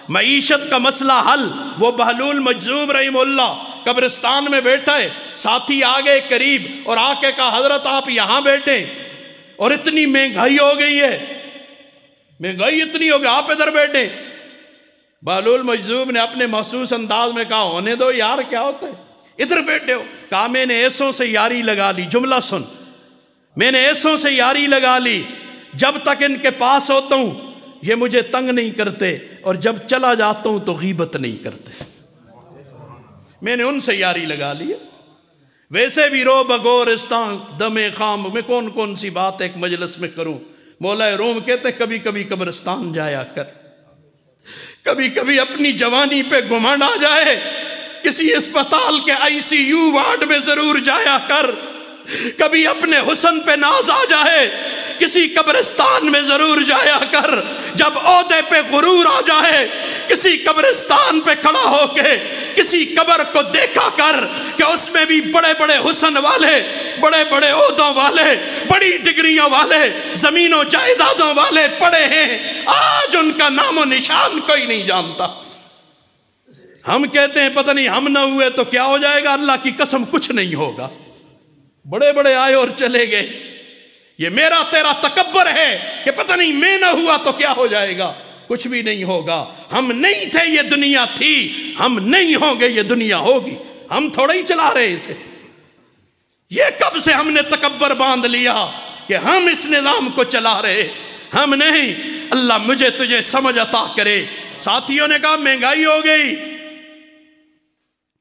معیشت کا مسئلہ حل۔ وہ بہلول مجذوب رحم اللہ قبرستان میں بیٹھا ہے، ساتھی آگے قریب اور آ کے کہا حضرت آپ یہاں بیٹھیں، اور اتنی مہنگائی ہو گئی ہے، مہنگائی اتنی ہو گئی، آپ ادھر بیٹھیں۔ بہلول مجذوب نے اپنے محسوس انداز میں کہا ہونے دو یار، کیا ہوتا ہے، ادھر بیٹھے ہو۔ کہا میں نے ایسوں سے یاری لگا لی، جملہ سن، میں نے ایسوں سے یاری لگا لی، جب تک ان کے پاس ہوتا ہوں یہ مجھے تنگ نہیں کرتے، اور جب چلا جاتا ہوں تو غیبت نہیں کرتے۔ میں نے ان سے یاری لگا لی۔ ویسے بھی رو بگورستان دم خام، میں کون سی بات ایک مجلس میں کروں۔ مولا روم کہتے کبھی کبھی قبرستان جایا کر، کبھی کبھی اپنی جوانی پہ گھمنڈ آ جائے، کسی اسپتال کے ICU وارڈ میں ضرور جایا کر، کبھی اپنے حسن پہ ناز آ جائے، کسی قبرستان میں ضرور جایا کر، جب عہدے پہ غرور آ جائے، کسی قبرستان پہ کھڑا ہو کے کسی قبر کو دیکھا کر کہ اس میں بھی بڑے بڑے حسن والے، بڑے بڑے عہدوں والے، بڑی ڈگریوں والے، زمین و جائیدادوں والے پڑے ہیں، آج ان کا نام و نشان کوئی نہیں جانتا۔ ہم کہتے ہیں پتہ نہیں ہم نہ ہوئے تو کیا ہو جائے گا، اللہ کی قسم کچھ نہیں ہوگا۔ بڑے بڑے آئے اور چلے گئے، یہ میرا تیرا تکبر ہے کہ پتہ نہیں میں نہ ہوا تو کیا ہو جائے گا، کچھ بھی نہیں ہوگا۔ ہم نہیں تھے یہ دنیا تھی، ہم نہیں ہوں گے یہ دنیا ہوگی، ہم تھوڑا ہی چلا رہے اسے۔ یہ کب سے ہم نے تکبر باندھ لیا کہ ہم اس نظام کو چلا رہے، ہم نہیں۔ اللہ مجھے تجھے سمجھ عطا کرے۔ ساتھیوں نے کہا مہنگائی ہو گئی،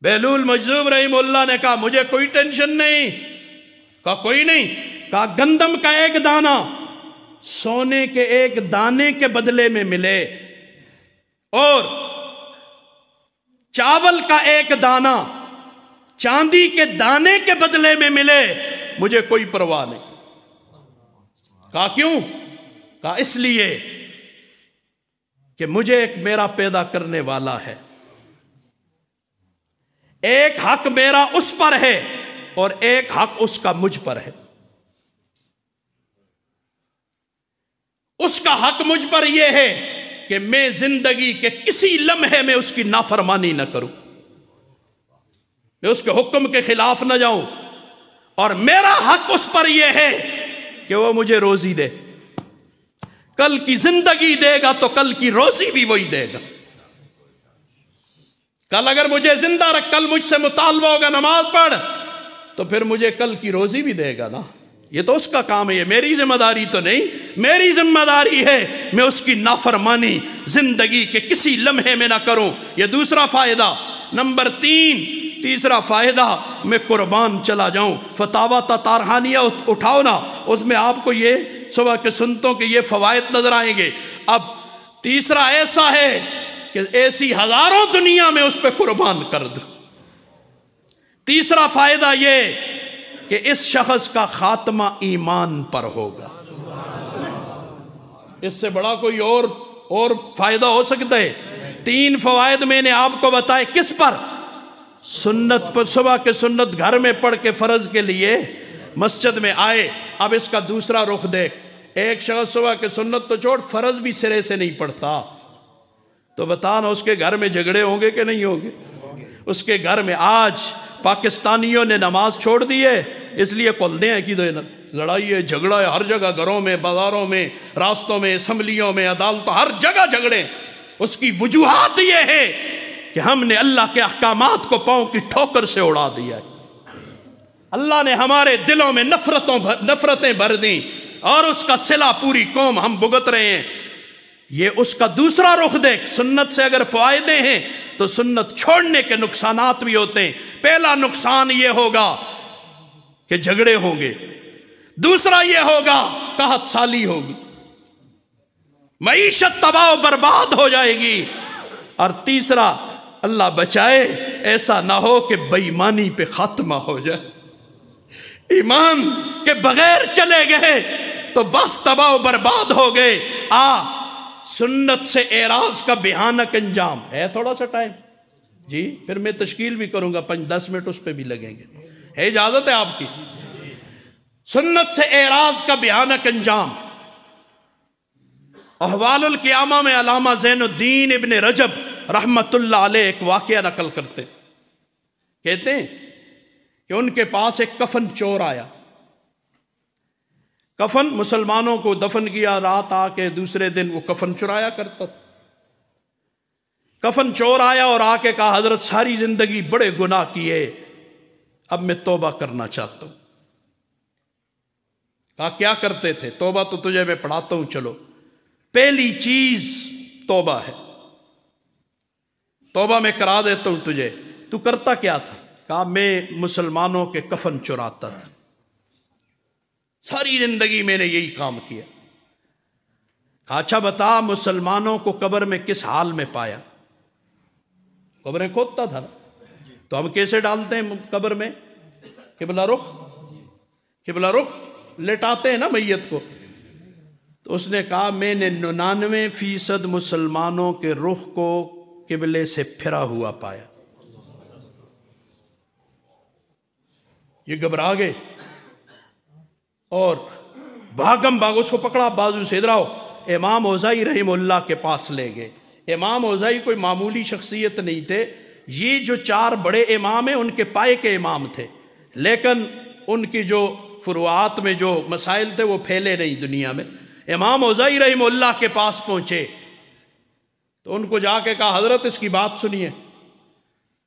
بہلول مجذوب رحمہ اللہ نے کہا مجھے کوئی ٹینشن نہیں، کہا کوئی نہیں، کہا گندم کا ایک دانہ سونے کے ایک دانے کے بدلے میں ملے اور چاول کا ایک دانہ چاندی کے دانے کے بدلے میں ملے، مجھے کوئی پرواہ نہیں۔ کہا کیوں؟ کہا اس لیے کہ مجھے ایک میرا پیدا کرنے والا ہے، ایک حق میرا اس پر ہے اور ایک حق اس کا مجھ پر ہے۔ اس کا حق مجھ پر یہ ہے کہ میں زندگی کے کسی لمحے میں اس کی نافرمانی نہ کروں، میں اس کے حکم کے خلاف نہ جاؤں، اور میرا حق اس پر یہ ہے کہ وہ مجھے روزی دے، کل کی زندگی دے گا تو کل کی روزی بھی وہی دے گا۔ کل اگر مجھے زندہ رکھ، کل مجھ سے مطالبہ ہوگا نماز پڑھ، تو پھر مجھے کل کی روزی بھی دے گا نا، یہ تو اس کا کام ہے، یہ میری ذمہ داری تو نہیں۔ میری ذمہ داری ہے میں اس کی نافرمانی زندگی کے کسی لمحے میں نہ کروں۔ یہ دوسرا فائدہ۔ نمبر تیسرا فائدہ، میں قربان چلا جاؤں۔ فتاوی تطارخانیہ اٹھاؤ نا، اس میں آپ کو یہ صبح کے سنتوں کے یہ فوائد نظر آئیں گے۔ اب تیسرا ایسا ہے کہ ایسی ہزاروں دنیا میں اس پہ قربان کر دو۔ تیسرا فائدہ یہ کہ اس شخص کا خاتمہ ایمان پر ہوگا۔ اس سے بڑا کوئی اور فائدہ ہو سکتا ہے؟ 3 فوائد میں نے آپ کو بتائے، کس پر؟ سنت پر، صبح کے سنت گھر میں پڑھ کے فرض کے لیے مسجد میں آئے۔ اب اس کا دوسرا رخ دیکھ، ایک شخص صبح کے سنت تو چھوڑ، فرض بھی سرے سے نہیں پڑھتا، تو بتا نا اس کے گھر میں جھگڑے ہوں گے کہ نہیں ہوں گے؟ اس کے گھر میں آج پاکستانیوں نے نماز چھوڑ دی ہے، اس لیے کھولتے ہیں کہ لڑائی ہے، جھگڑا ہے، ہر جگہ، گھروں میں، بازاروں میں، راستوں میں، اسمبلیوں میں، عدالتوں، ہر جگہ جھگڑے۔ اس کی وجوہات یہ ہے کہ ہم نے اللہ کے احکامات کو پاؤں کی ٹھوکر سے اڑا دیا ہے، اللہ نے ہمارے دلوں میں نفرتیں بھر دیں، اور اس کا صلہ پوری قوم ہم بھگت رہے ہیں۔ یہ اس کا دوسرا رخ دیکھ۔ سنت سے اگر فائدے ہیں تو سنت چھوڑنے کے نقصانات بھی ہوتے ہیں۔ پہلا نقصان یہ ہوگا کہ جھگڑے ہوں گے، دوسرا یہ ہوگا قحط سالی ہوگی، معیشت تباہ و برباد ہو جائے گی، اور تیسرا اللہ بچائے ایسا نہ ہو کہ بے ایمانی پہ خاتمہ ہو جائے، ایمان کے بغیر چلے گئے تو بس تباہ و برباد ہو گئے۔ سنت سے اعراض کا بھیانک انجام ہے۔ تھوڑا سا ٹائم جی، پھر میں تشکیل بھی کروں گا، 5-10 منٹ اس پہ بھی لگیں گے، ہے اجازت ہے آپ کی؟ سنت سے اعراض کا بھیانک انجام۔ احوال القیامہ میں علامہ زین الدین ابن رجب رحمت اللہ علیہ ایک واقعہ نقل کرتے، کہتے ہیں کہ ان کے پاس ایک کفن چور آیا۔ کفن مسلمانوں کو دفن کیا، رات آ کے دوسرے دن وہ کفن چرایا کرتا تھا۔ کفن چور آیا اور آ کے کہا حضرت ساری زندگی بڑے گناہ کیے، اب میں توبہ کرنا چاہتا ہوں۔ کہا کیا کرتے تھے؟ توبہ تو تجھے میں پڑھاتا ہوں، چلو۔ پہلی چیز توبہ ہے، توبہ میں کرا دیتا ہوں تجھے۔ تو کرتا کیا تھا؟ کہا میں مسلمانوں کے کفن چراتا تھا، ساری زندگی میں نے یہی کام کیا۔ کہا اچھا بتا مسلمانوں کو قبر میں کس حال میں پایا؟ قبریں کھودتا تھا نا، تو ہم کیسے ڈالتے ہیں قبر میں؟ قبلہ رخ، قبلہ رخ لٹاتے ہیں نا میت کو۔ تو اس نے کہا میں نے 99% مسلمانوں کے رخ کو قبلے سے پھرا ہوا پایا۔ یہ گھبرا گئے اور بھاگم بھاگ اس کو پکڑا بازو سے، ادھر آؤ، امام اوزائی رحمہ اللہ کے پاس لے گئے۔ امام اوزائی کوئی معمولی شخصیت نہیں تھے، یہ جو 4 بڑے امام ہیں ان کے پائے کے امام تھے، لیکن ان کی جو فروعات میں جو مسائل تھے وہ پھیلے نہیں دنیا میں۔ امام اوزائی رحمہ اللہ کے پاس پہنچے تو ان کو جا کے کہا حضرت اس کی بات سنیے۔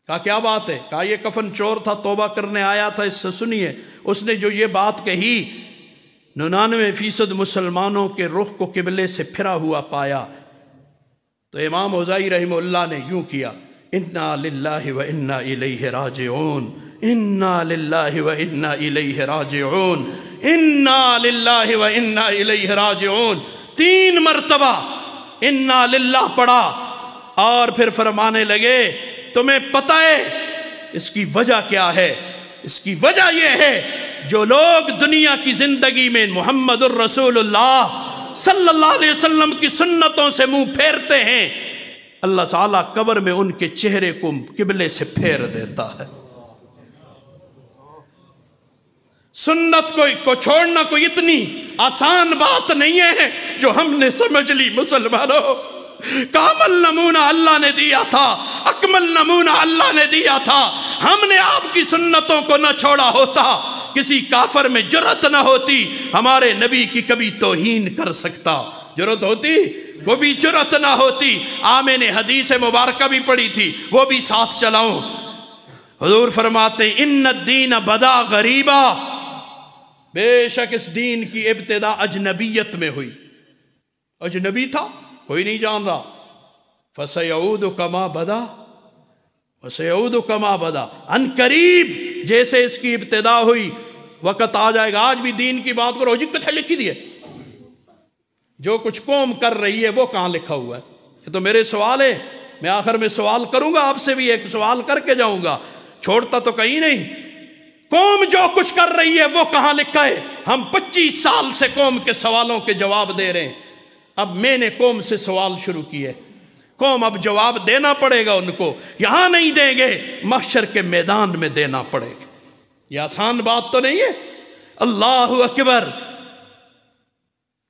کہا کیا بات ہے؟ کہا یہ کفن چور تھا، توبہ کرنے آیا تھا، اس سے سنیے۔ اس نے جو یہ بات کہی 99% مسلمانوں کے رخ کو قبلے سے پھرا ہوا پایا۔ تو امام اوزائی رحمہ اللہ نے یوں کیا، انا للہ و انا الیہ راجعون، انا للہ و انا الیہ راجعون، انا للہ و انا الیہ راجعون، 3 مرتبہ انا للہ پڑھا اور پھر فرمانے لگے تمہیں پتہ ہے اس کی وجہ کیا ہے؟ اس کی وجہ یہ ہے جو لوگ دنیا کی زندگی میں محمد الرسول اللہ صلی اللہ علیہ وسلم کی سنتوں سے منہ پھیرتے ہیں، اللہ تعالیٰ قبر میں ان کے چہرے کو قبلے سے پھیر دیتا ہے۔ سنت کو چھوڑنا کوئی اتنی آسان بات نہیں ہے جو ہم نے سمجھ لی مسلمانوں۔ کامل نمونہ اللہ نے دیا تھا، اکمل نمونہ اللہ نے دیا تھا۔ ہم نے آپ کی سنتوں کو نہ چھوڑا ہوتا، کسی کافر میں جرأت نہ ہوتی ہمارے نبی کی کبھی توہین کر سکتا، جرأت ہوتی؟ کبھی جرأت نہ ہوتی۔ میں نے حدیث مبارکہ بھی پڑھی تھی، وہ بھی ساتھ چلاؤں۔ حضور فرماتے ہیں ان الدین بدا غریبا، بے شک اس دین کی ابتدا اجنبیت میں ہوئی، اجنبی تھا، کوئی نہیں جان رہا۔ فَسَيَعُودُ كَمَا بَدَا وَسَيَعُودُ كَمَا بَدَا، ان قریب جیسے اس کی ابتدا ہوئی وقت آ جائے گا۔ آج بھی دین کی بات کرو جی کتھے لکھی دیئے، جو کچھ قوم کر رہی ہے وہ کہاں لکھا ہوا ہے؟ یہ تو میرے سوال ہے، میں آخر میں سوال کروں گا آپ سے بھی، ایک سوال کر کے جاؤں گا، چھوڑتا تو کہیں نہیں۔ قوم جو کچھ کر رہی ہے وہ کہاں لکھا ہے؟ ہم 25 سال سے قوم کے سوالوں کے جواب دے رہے ہیں، اب میں نے قوم سے سوال شروع کیے، قوم اب جواب دینا پڑے گا ان کو، یہاں نہیں دیں گے، محشر کے میدان میں دینا پڑے گا۔ یہ آسان بات تو نہیں ہے۔ اللہ اکبر،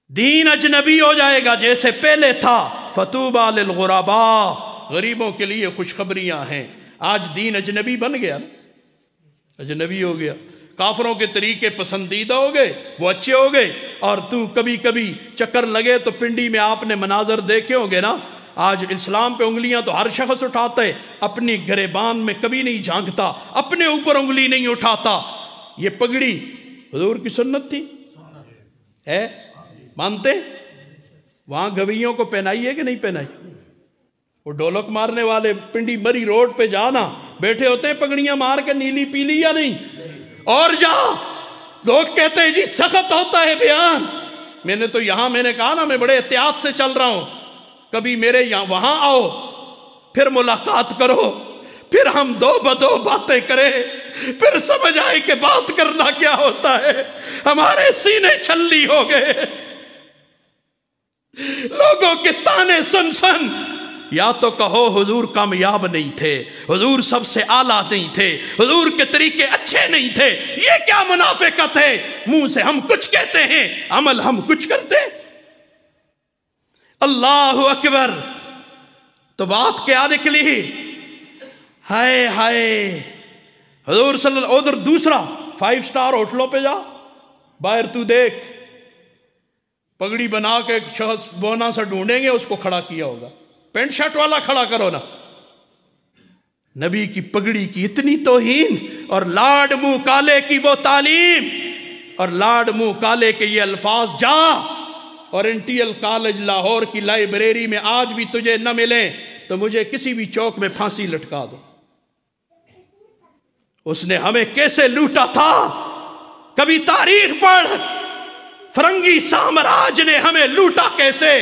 دین اجنبی ہو جائے گا جیسے پہلے تھا۔ فَطُوبَى لِلْغُرَبَاء، غریبوں کے لیے خوشخبریاں ہیں۔ آج دین اجنبی بن گیا، اجنبی ہو گیا، کافروں کے طریقے پسندیدہ ہو گئے، وہ اچھے ہو گئے، اور تو کبھی کبھی چکر لگے تو پنڈی میں آپ نے مناظر دیکھے ہوں گے نا، آج اسلام پہ انگلیاں تو ہر شخص اٹھاتا ہے، اپنی گریبان میں کبھی نہیں جھانکتا، اپنے اوپر انگلی نہیں اٹھاتا۔ یہ پگڑی حضور کی سنت تھی، ہے مانتے؟ وہاں گویوں کو پہنائی ہے کہ نہیں پہنائی؟ وہ ڈولک مارنے والے پنڈی مری روڈ پہ جانا بیٹھے ہوتے ہیں پگڑیاں مار کے، نیلی پیلی یا نہیں، اور جہاں لوگ کہتے ہیں جی سخت ہوتا ہے بیان، میں نے تو یہاں میں نے کہا نا میں بڑے احتیاط سے چل رہا ہوں، کبھی میرے یہاں وہاں آؤ، پھر ملاقات کرو، پھر ہم 2 بدو باتیں کریں، پھر سمجھ آئے کہ بات کرنا کیا ہوتا ہے۔ ہمارے سینے چھلی ہو گئے لوگوں کے تانے سن سن۔ یا تو کہو حضور کامیاب نہیں تھے، حضور سب سے اعلیٰ نہیں تھے، حضور کے طریقے اچھے نہیں تھے، یہ کیا منافقت ہے؟ منہ سے ہم کچھ کہتے ہیں، عمل ہم کچھ کرتے۔ اللہ اکبر، تو بات کیا نکلی؟ ہائے ہائے، حضور صلی اللہ علیہ وسلم، ادھر دوسرا 5 سٹار ہوٹلوں پہ جا، باہر تو دیکھ پگڑی بنا کے ایک شخص بونا سے ڈھونڈیں گے، اس کو کھڑا کیا ہوگا، پینٹ شرٹ والا کھڑا کرو نا۔ نبی کی پگڑی کی اتنی توہین، اور لاڈ منہ کالے کی وہ تعلیم، اور لاڈ منہ کالے کے یہ الفاظ۔ جا اورینٹیل کالج لاہور کی لائبریری میں آج بھی تجھے نہ ملیں تو مجھے کسی بھی چوک میں پھانسی لٹکا دو۔ اس نے ہمیں کیسے لوٹا تھا، کبھی تاریخ پڑھ، فرنگی سامراج نے ہمیں لوٹا کیسے۔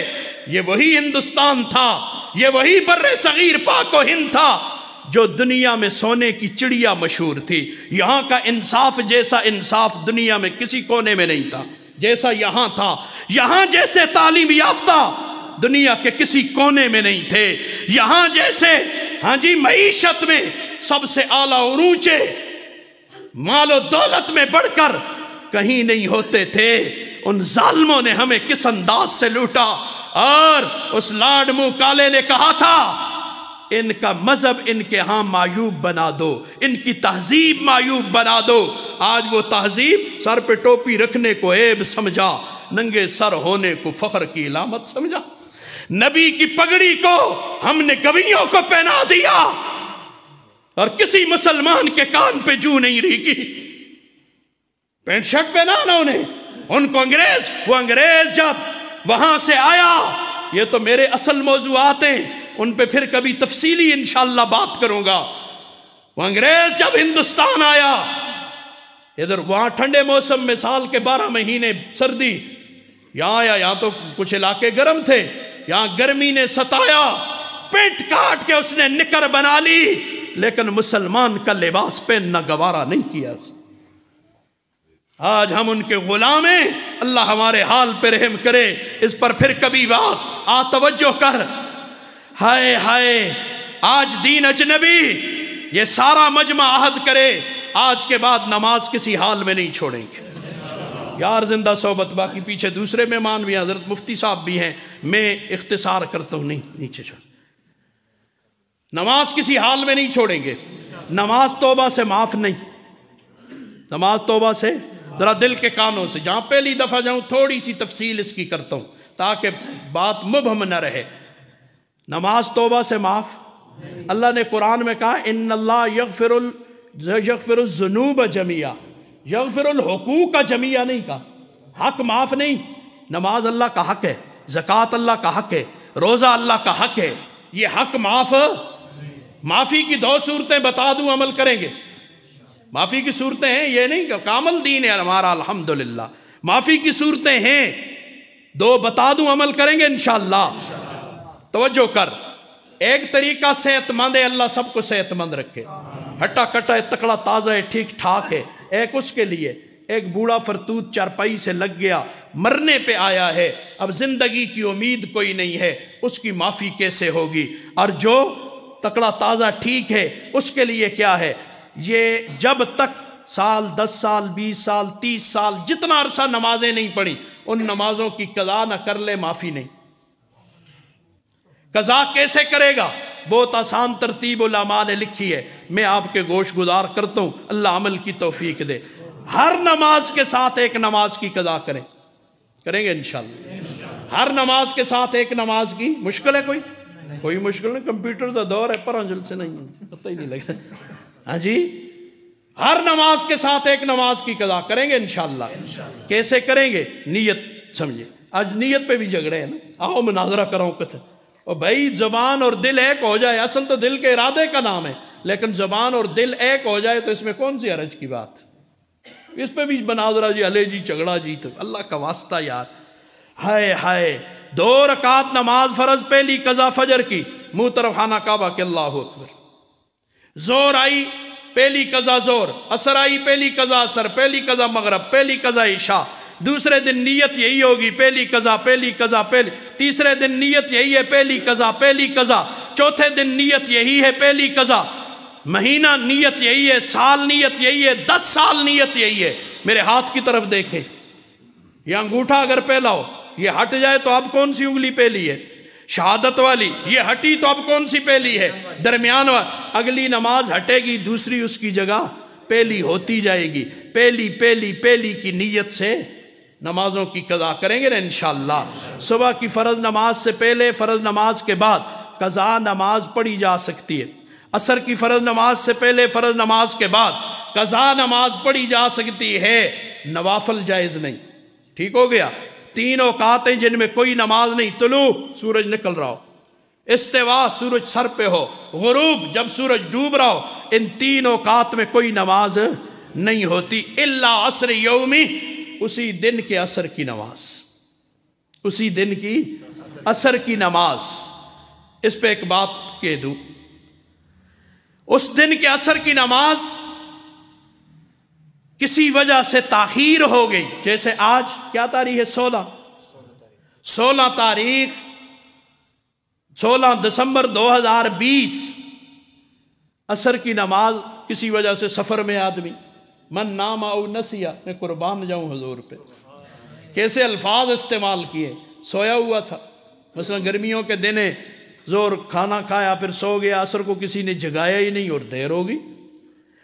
یہ وہی ہندوستان تھا، یہ وہی بر صغیر پاک و ہند تھا جو دنیا میں سونے کی چڑیا مشہور تھی۔ یہاں کا انصاف جیسا انصاف دنیا میں کسی کونے میں نہیں تھا جیسا یہاں تھا، یہاں جیسے تعلیم یافتہ دنیا کے کسی کونے میں نہیں تھے، یہاں جیسے معیشت میں سب سے اعلیٰ اور اونچے مال و دولت میں بڑھ کر کہیں نہیں ہوتے تھے۔ ان ظالموں نے ہمیں کس انداز سے لوٹا، اور اس لاڈ منہ کالے نے کہا تھا ان کا مذہب ان کے ہاں معیوب بنا دو، ان کی تہذیب معیوب بنا دو۔ آج وہ تہذیب سر پہ ٹوپی رکھنے کو عیب سمجھا، ننگے سر ہونے کو فخر کی علامت سمجھا۔ نبی کی پگڑی کو ہم نے گویوں کو پہنا دیا، اور کسی مسلمان کے کان پہ جو نہیں ریگی۔ پینٹ شرٹ پہنا انہوں نے ان کو وہ انگریز جب وہاں سے آیا، یہ تو میرے اصل موضوعات ہیں، ان پہ پھر کبھی تفصیلی انشاءاللہ بات کروں گا۔ وہ انگریز جب ہندوستان آیا، ادھر وہاں ٹھنڈے موسم میں سال کے 12 مہینے سردی، یہاں آیا، یہاں تو کچھ علاقے گرم تھے، یہاں گرمی نے ستایا، پینٹ کاٹ کے اس نے نکر بنا لی، لیکن مسلمان کا لباس پہننا گوارا نہیں کیا۔ آج ہم ان کے غلام ہیں، اللہ ہمارے حال پہ رحم کرے۔ اس پر پھر کبھی بات توجہ کر۔ ہائے ہائے، آج دین اجنبی، یہ سارا مجمع عہد کرے آج کے بعد نماز کسی حال میں نہیں چھوڑیں گے۔ یار زندہ صحبت، باقی پیچھے دوسرے مہمان بھی ہیں، حضرت مفتی صاحب بھی ہیں، میں اختصار کرتا ہوں، نہیں نیچے چھوڑ۔ نماز کسی حال میں نہیں چھوڑیں گے۔ نماز توبہ سے معاف نہیں، نماز توبہ سے، ذرا دل کے کانوں سے، جہاں پہلی دفعہ جاؤں تھوڑی سی تفصیل اس کی کرتا ہوں تاکہ بات مبہم نہ رہے۔ نماز توبہ سے معاف، اللہ نے قرآن میں کہا ان اللہ یغفر الذنوب جميعا، یغفر الحقوق جميعا نہیں کہا، حق معاف نہیں۔ نماز اللہ کا حق ہے، زکوٰۃ اللہ کا حق ہے، روزہ اللہ کا حق ہے، یہ حق معاف۔ معافی کی 2 صورتیں بتا دوں، عمل کریں گے؟ معافی کی صورتیں ہیں، یہ نہیں کہ کامل دین ہے ہمارا الحمدللہ، معافی کی صورتیں ہیں 2 بتا دوں، عمل کریں گے انشاءاللہ۔ توجہ کر، ایک طریقہ صحت مند ہے، اللہ سب کو صحت مند رکھے، ہٹا کٹا ہے، تکڑا تازہ ہے، ٹھیک ٹھاک ہے۔ ایک اس کے لیے، ایک بوڑھا فرتوت چارپائی سے لگ گیا، مرنے پہ آیا ہے، اب زندگی کی امید کوئی نہیں ہے، اس کی معافی کیسے ہوگی؟ اور جو تکڑا تازہ ٹھیک ہے، اس کے لیے کیا ہے؟ یہ جب تک سال 10 سال 20 سال 30 سال جتنا عرصہ نمازیں نہیں پڑھی، ان نمازوں کی قضا نہ کر لے، معافی نہیں۔ قضا کیسے کرے گا؟ بہت آسان ترتیب علماء نے لکھی ہے، میں آپ کے گوش گزار کرتا ہوں، اللہ عمل کی توفیق دے۔ ہر نماز کے ساتھ ایک نماز کی قضا کریں گے انشاءاللہ۔ ہر نماز کے ساتھ ایک نماز کی، مشکل ہے کوئی مشکل نہیں، کمپیوٹر کا دور ہے، پرانجل سے نہیں، پتہ ہی نہیں لگتا۔ ہاں جی، ہر نماز کے ساتھ ایک نماز کی قضا کریں گے انشاءاللہ۔ کیسے کریں گے؟ نیت سمجھے، آج نیت پہ بھی جھگڑے ہیں نا، آؤ مناظرہ کراؤں کتھے، اور بھائی زبان اور دل ایک ہو جائے، اصل تو دل کے ارادے کا نام ہے، لیکن زبان اور دل ایک ہو جائے تو اس میں کون سی حرج کی بات؟ اس پہ بھی مناظرہ جی، علیہ جی، جھگڑا جی، تو اللہ کا واسطہ یار۔ ہائے ہائے، 2 رکعت نماز فرض، پہلی قضا فجر کی، منہ طرف خانہ کعبہ کے، اللہ اکبر۔ زور آئی، پہلی قضا زور، عصر آئی، پہلی قضا عصر، پہلی قضا مغرب، پہلی قضا عشاء، دوسرے دن نیت یہی ہوگی، پہلی قضا پہلی قضا پہلی، تیسرے دن نیت یہی ہے، پہلی قضا پہلی قضا، چوتھے دن نیت یہی ہے، پہلی قضا، مہینہ نیت یہی ہے، سال نیت یہی ہے، 10 سال نیت یہی ہے۔ میرے ہاتھ کی طرف دیکھیں، یہ انگوٹھا اگر پہلا ہو، یہ ہٹ جائے تو اب کون سی انگلی پہلی ہے؟ شہادت والی، یہ ہٹی تو اب کون سی پہلی ہے؟ درمیان والی۔ اگلی نماز ہٹے گی، دوسری اس کی جگہ پہلی ہوتی جائے گی۔ پہلی کی نیت سے نمازوں کی قضا کریں گے نا انشاءاللہ۔ صبح کی فرض نماز سے پہلے، فرض نماز کے بعد قضا نماز پڑھی جا سکتی ہے۔ عصر کی فرض نماز سے پہلے، فرض نماز کے بعد قضا نماز پڑھی جا سکتی ہے، نوافل جائز نہیں۔ ٹھیک ہو گیا؟ 3 اوقات ہیں جن میں کوئی نماز نہیں، طلوع سورج نکل رہا ہو، استوا سورج سر پہ ہو، غروب جب سورج ڈوب رہا ہو، ان 3 اوقات میں کوئی نماز نہیں ہوتی الا عصر یومی، اسی دن کے عصر کی نماز، اسی دن کی عصر کی نماز۔ اس پہ ایک بات کہہ دوں، اس دن کے عصر کی نماز کسی وجہ سے تاخیر ہو گئی، جیسے آج کیا تاریخ ہے؟ 16 تاریخ 16 دسمبر 2020، عصر کی نماز کسی وجہ سے سفر میں آدمی من نام او نسیا، میں قربان جاؤں حضور پہ، کیسے الفاظ استعمال کیے. سویا ہوا تھا، مثلا گرمیوں کے دن زور کھانا کھایا پھر سو گیا، عصر کو کسی نے جگایا ہی نہیں اور دیر ہو گئی.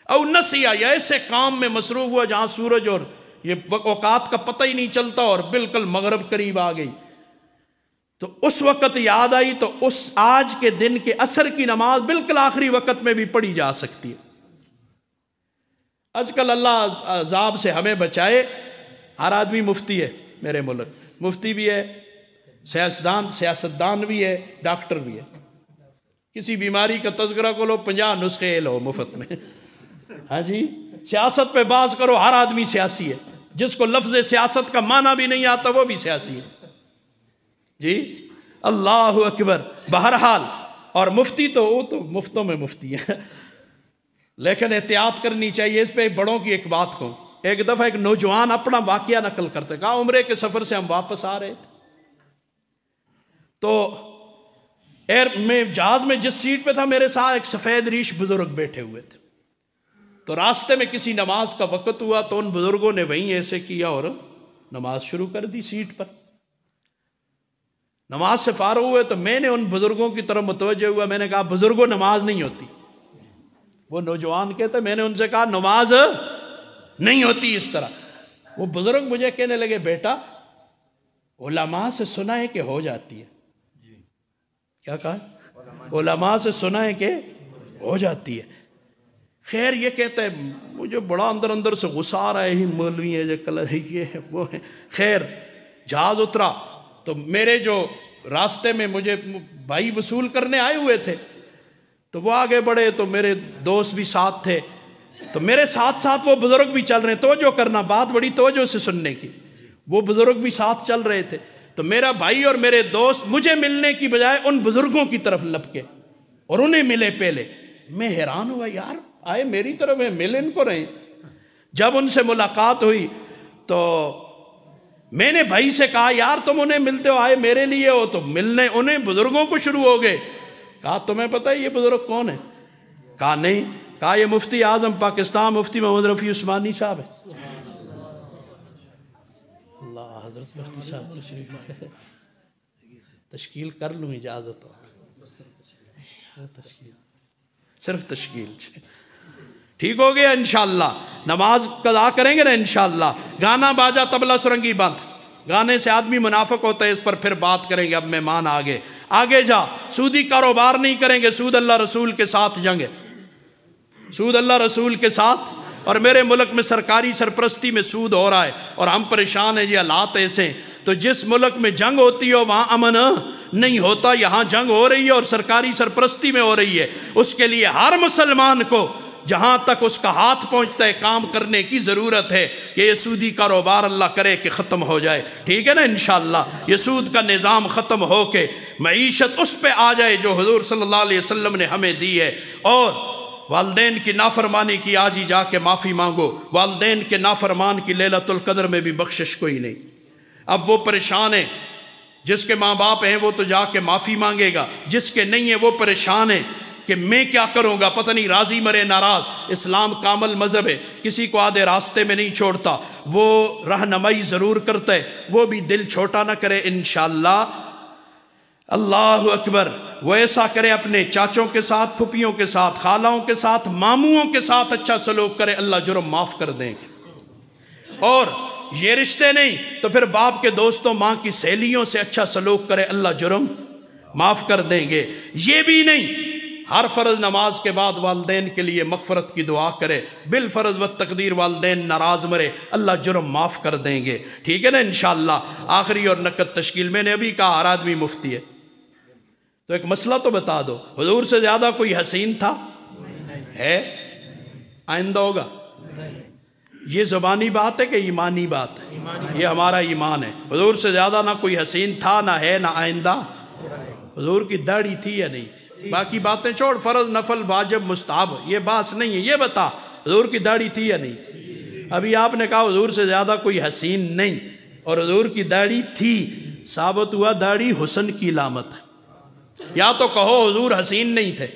او نسیا، یا ایسے کام میں مصروف ہوا جہاں سورج اور یہ اوقات کا پتہ ہی نہیں چلتا اور بالکل مغرب قریب آ گئی، تو اس وقت یاد آئی تو اس آج کے دن کے عصر کی نماز بالکل آخری وقت میں بھی پڑھی جا سکتی ہے. آج کل اللہ عذاب سے ہمیں بچائے، ہر آدمی مفتی ہے میرے ملک، مفتی بھی ہے، سیاستدان بھی ہے، ڈاکٹر بھی ہے. کسی بیماری کا تذکرہ کرو 50 نسخے لو مفت میں. ہاں جی، سیاست پہ باز کرو، ہر آدمی سیاسی ہے. جس کو لفظ سیاست کا معنی بھی نہیں آتا وہ بھی سیاسی ہے. جی اللہ اکبر. بہرحال اور مفتی تو وہ تو مفتوں میں مفتی ہے، لیکن احتیاط کرنی چاہیے. اس پہ بڑوں کی ایک بات کہوں. ایک دفعہ ایک نوجوان اپنا واقعہ نقل کرتے، کہا عمرے کے سفر سے ہم واپس آ رہے تھے تو میں جہاز میں جس سیٹ پہ تھا میرے ساتھ ایک سفید ریش بزرگ بیٹھے ہوئے تھے. تو راستے میں کسی نماز کا وقت ہوا تو ان بزرگوں نے وہیں ایسے کیا اور نماز شروع کر دی سیٹ پر. نماز سے فارغ ہوئے تو میں نے ان بزرگوں کی طرف متوجہ ہوا، میں نے کہا بزرگوں نماز نہیں ہوتی. وہ نوجوان کہتے، میں نے ان سے کہا نماز نہیں ہوتی اس طرح. وہ بزرگ مجھے کہنے لگے بیٹا علماء سے سنا ہے کہ ہو جاتی ہے. کیا کہا؟ علماء سے سنا ہے کہ ہو جاتی ہے. خیر یہ کہتا ہے مجھے بڑا اندر سے غصہ آ رہا ہے، مولوی ہے جو کلر ہے یہ ہے وہ ہے. خیر جہاز اترا تو میرے جو راستے میں مجھے بھائی وصول کرنے آئے ہوئے تھے تو وہ آگے بڑھے تو میرے دوست بھی ساتھ تھے، تو میرے ساتھ ساتھ وہ بزرگ بھی چل رہے ہیں. توجہ کرنا، بات بڑی توجہ سے سننے کی. وہ بزرگ بھی ساتھ چل رہے تھے تو میرا بھائی اور میرے دوست مجھے ملنے کی بجائے ان بزرگوں کی طرف لپکے اور انہیں ملے پہلے. میں حیران ہوا، یار آئے میری طرف ہے، مل ان کو رہے. جب ان سے ملاقات ہوئی تو میں نے بھائی سے کہا یار تم انہیں ملتے ہو، آئے میرے لیے ہو، تو ملنے انہیں بزرگوں کو شروع ہو گئے. کہا تمہیں پتہ ہے یہ بزرگ کون ہے؟ کہا نہیں. کہا یہ مفتی اعظم پاکستان مفتی محمد رفیع عثمانی صاحب ہے. اللہ حضرت مفتی صاحب تشریف تشکیل کر لوں اجازت ہو، صرف تشکیل ٹھیک ہو گیا انشاءاللہ. نماز قضا کریں گے نا انشاءاللہ. گانا باجا طبلہ سرنگی بند، گانے سے آدمی منافق ہوتا ہے، اس پر پھر بات کریں گے. اب مہمان آگے جا. سودی کاروبار نہیں کریں گے، سود اللہ رسول کے ساتھ جنگ ہے، سود اللہ رسول کے ساتھ. اور میرے ملک میں سرکاری سرپرستی میں سود ہو رہا ہے اور ہم پریشان ہیں. یہ حالات ایسے ہیں تو جس ملک میں جنگ ہوتی ہے وہاں امن نہیں ہوتا. یہاں جنگ ہو رہی ہے اور سرکاری سرپرستی میں ہو رہی ہے. اس کے لیے ہر مسلمان کو جہاں تک اس کا ہاتھ پہنچتا ہے کام کرنے کی ضرورت ہے کہ یہ سودی کاروبار اللہ کرے کہ ختم ہو جائے. ٹھیک ہے نا انشاءاللہ. یہ سود کا نظام ختم ہو کے معیشت اس پہ آ جائے جو حضور صلی اللہ علیہ وسلم نے ہمیں دی ہے. اور والدین کی نافرمانی کی آج ہی جا کے معافی مانگو. والدین کے نافرمان کی لیلۃ القدر میں بھی بخشش کوئی نہیں. اب وہ پریشان ہیں، جس کے ماں باپ ہیں وہ تو جا کے معافی مانگے گا، جس کے نہیں ہیں وہ پریشان ہیں کہ میں کیا کروں گا، پتہ نہیں راضی مرے ناراض. اسلام کامل مذہب ہے، کسی کو آدھے راستے میں نہیں چھوڑتا، وہ رہنمائی ضرور کرتا ہے. وہ بھی دل چھوٹا نہ کرے انشاءاللہ. اللہ اکبر. وہ ایسا کرے اپنے چاچوں کے ساتھ، پھپھیوں کے ساتھ، خالاؤں کے ساتھ، ماموؤں کے ساتھ اچھا سلوک کرے، اللہ جرم معاف کر دیں گے. اور یہ رشتے نہیں تو پھر باپ کے دوستوں، ماں کی سہیلیوں سے اچھا سلوک کرے، اللہ جرم معاف کر دیں گے. یہ بھی نہیں، ہر فرض نماز کے بعد والدین کے لیے مغفرت کی دعا کرے، بالفرض و تقدیر والدین ناراض مرے، اللہ جرم معاف کر دیں گے. ٹھیک ہے نا انشاءاللہ. آخری اور نقد تشکیل. میں نے ابھی کہا ہر آدمی مفتی ہے، تو ایک مسئلہ تو بتا دو، حضور سے زیادہ کوئی حسین تھا؟ ہے؟ آئندہ ہوگا؟ یہ زبانی بات ہے کہ ایمانی بات ہے؟ یہ ہمارا ایمان ہے. حضور سے زیادہ نہ کوئی حسین تھا، نہ ہے، نہ آئندہ. حضور کی داڑھی تھی یا نہیں تھی؟ باقی باتیں چھوڑ، فرض نفل واجب مستحب یہ بات نہیں ہے. یہ بتا حضور کی داڑھی تھی یا نہیں تھی؟ ابھی آپ نے کہا حضور سے زیادہ کوئی حسین نہیں اور حضور کی داڑھی تھی. ثابت ہوا داڑھی حسن کی علامت ہے. یا تو کہو حضور حسین نہیں تھے.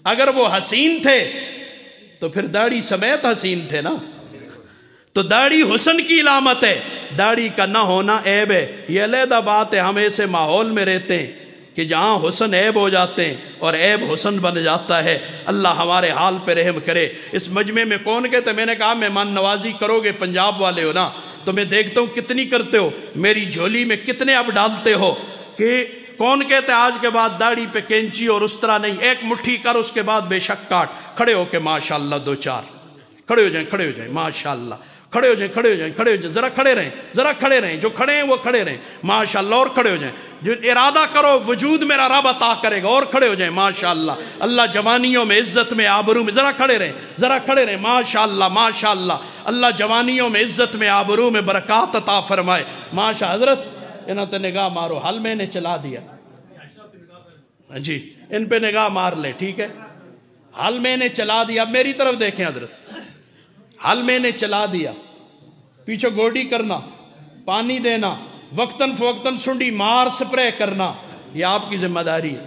اگر وہ حسین تھے تو پھر داڑھی سمیت حسین تھے نا. تو داڑھی حسن کی علامت ہے، داڑھی کا نہ ہونا عیب ہے. یہ علیحدہ بات ہے، ہم ایسے ماحول میں رہتے ہیں کہ جہاں حسن عیب ہو جاتے ہیں اور عیب حسن بن جاتا ہے. اللہ ہمارے حال پہ رحم کرے. اس مجمع میں کون کہتے ہیں؟ میں نے کہا مہمان نوازی کرو گے، پنجاب والے ہو نا، تو میں دیکھتا ہوں کتنی کرتے ہو، میری جھولی میں کتنے اب ڈالتے ہو. کہ کون کہتے ہیں آج کے بعد داڑھی پہ کینچی اور اس طرح نہیں، ایک مٹھی کر اس کے بعد بے شک کاٹ. کھڑے ہو کے ماشاءاللہ دو چار کھڑے ہو جائیں ماشاءاللہ، کھڑے ہو جائیں، ذرا کھڑے رہیں، جو کھڑے ہیں وہ کھڑے رہیں ماشاءاللہ، اور کھڑے ہو جائیں. جو ارادہ کرو وجود میرا رب عطا کرے گا، اور کھڑے ہو جائیں ماشاءاللہ. اللہ جوانیوں میں، عزت میں، آبرو میں، ذرا کھڑے رہیں ماشاءاللہ. اللہ جوانیوں میں، عزت میں، آبرو میں برکات عطا فرمائے. ماشاء حضرت انہوں تے نگاہ مارو، حل میں نے چلا دیا جی، ان پہ نگاہ مار لے، ٹھیک ہے. حل میں نے چلا دیا، اب میری طرف دیکھیں حضرت. حل میں نے چلا دیا، پیچھے گوڈی کرنا، پانی دینا، وقتاً فوقتاً سنڈی مار سپرے کرنا، یہ آپ کی ذمہ داری ہے،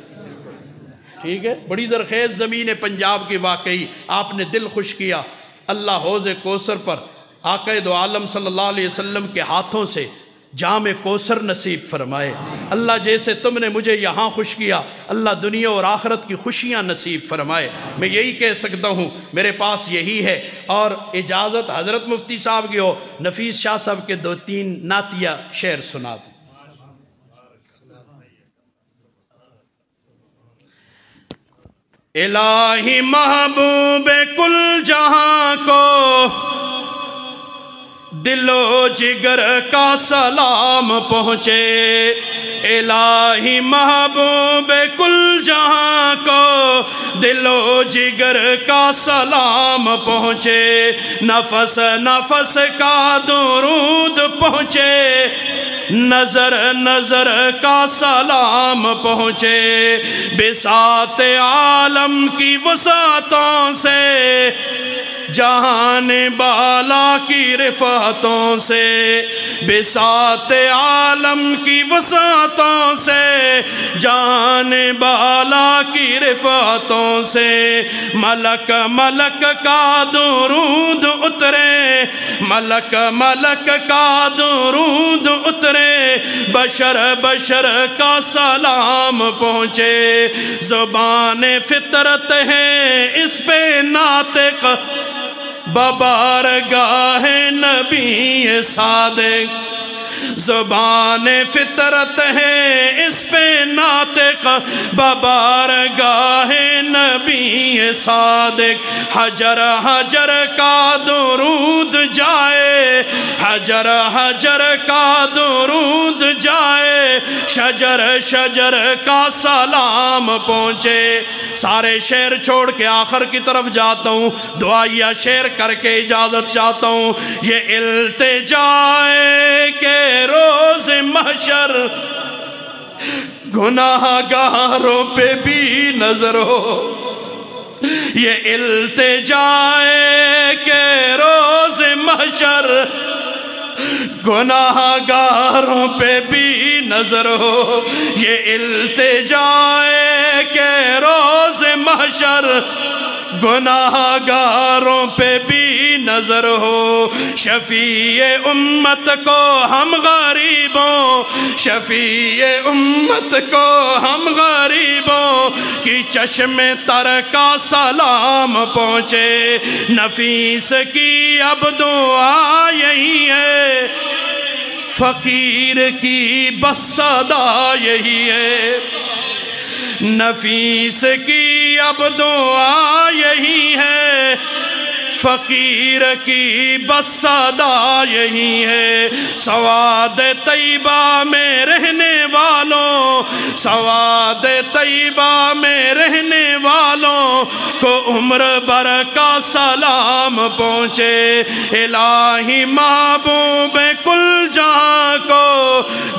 ٹھیک ہے. بڑی زرخیز زمین ہے پنجاب کی، واقعی آپ نے دل خوش کیا. اللہ حوض کوثر پر آقا دو عالم صلی اللہ علیہ وسلم کے ہاتھوں سے جام کوثر نصیب فرمائے. اللہ جیسے تم نے مجھے یہاں خوش کیا، اللہ دنیا اور آخرت کی خوشیاں نصیب فرمائے. میں یہی کہہ سکتا ہوں، میرے پاس یہی ہے. اور اجازت حضرت مفتی صاحب کی ہو، نفیس شاہ صاحب کے 2-3 نعتیہ شعر سنا دیں. الہی محبوب کل جہاں کو دل و جگر کا سلام پہنچے. الہی محبوب کل جہاں کو دل و جگر کا سلام پہنچے. نفس نفس کا درود پہنچے، نظر نظر کا سلام پہنچے. بساط عالم کی وسعتوں سے، جہان بالا کی رفعتوں سے، بساط عالم کی وسعتوں سے، جہان بالا کی رفعتوں سے. ملک ملک کا درود اترے، ملک ملک کا درود اترے، بشر بشر کا سلام پہنچے. زبان فطرت ہے اس پہ ناطق، ببارگاہ نبی صادق. زبان فطرت ہے اس پہ ناطق، ببارگاہ نبی صادق. حجر حجر کا درود جائے، حجر حجر کا درود جائے، شجر شجر کا سلام پہنچے. سارے شعر چھوڑ کے آخر کی طرف جاتا ہوں، دعائیہ شعر کر کے اجازت چاہتا ہوں. یہ التجائے کہ روز محشر گناہ گاروں پہ بھی نظر ہو. یہ التجائے کہ روز محشر گناہ گاروں پہ بھی نظر ہو. یہ التجائے کہ روز محشر گناہ گاروں پہ بھی نظر ہو. شفیع امت کو ہم غریبوں، شفیع امت کو ہم غریبوں کی چشم تر کا سلام پہنچے. نفیس کی اب دعا یہی ہے، فقیر کی بس صدا یہی ہے. نفیس کی اب دعا یہی ہے، فقیر کی بس صدا یہی ہے. سواد طیبہ میں رہنے والوں، سواد طیبہ میں رہنے والوں کو عمر بھر کا سلام پہنچے. الہی محبوب کل جہاں کو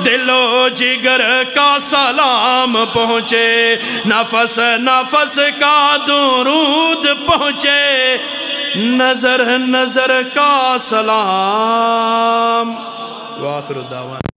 دل و جگر کا سلام پہنچے. نفس نفس کا درود پہنچے، نظر نظر کا سلام. وآخر دعوانا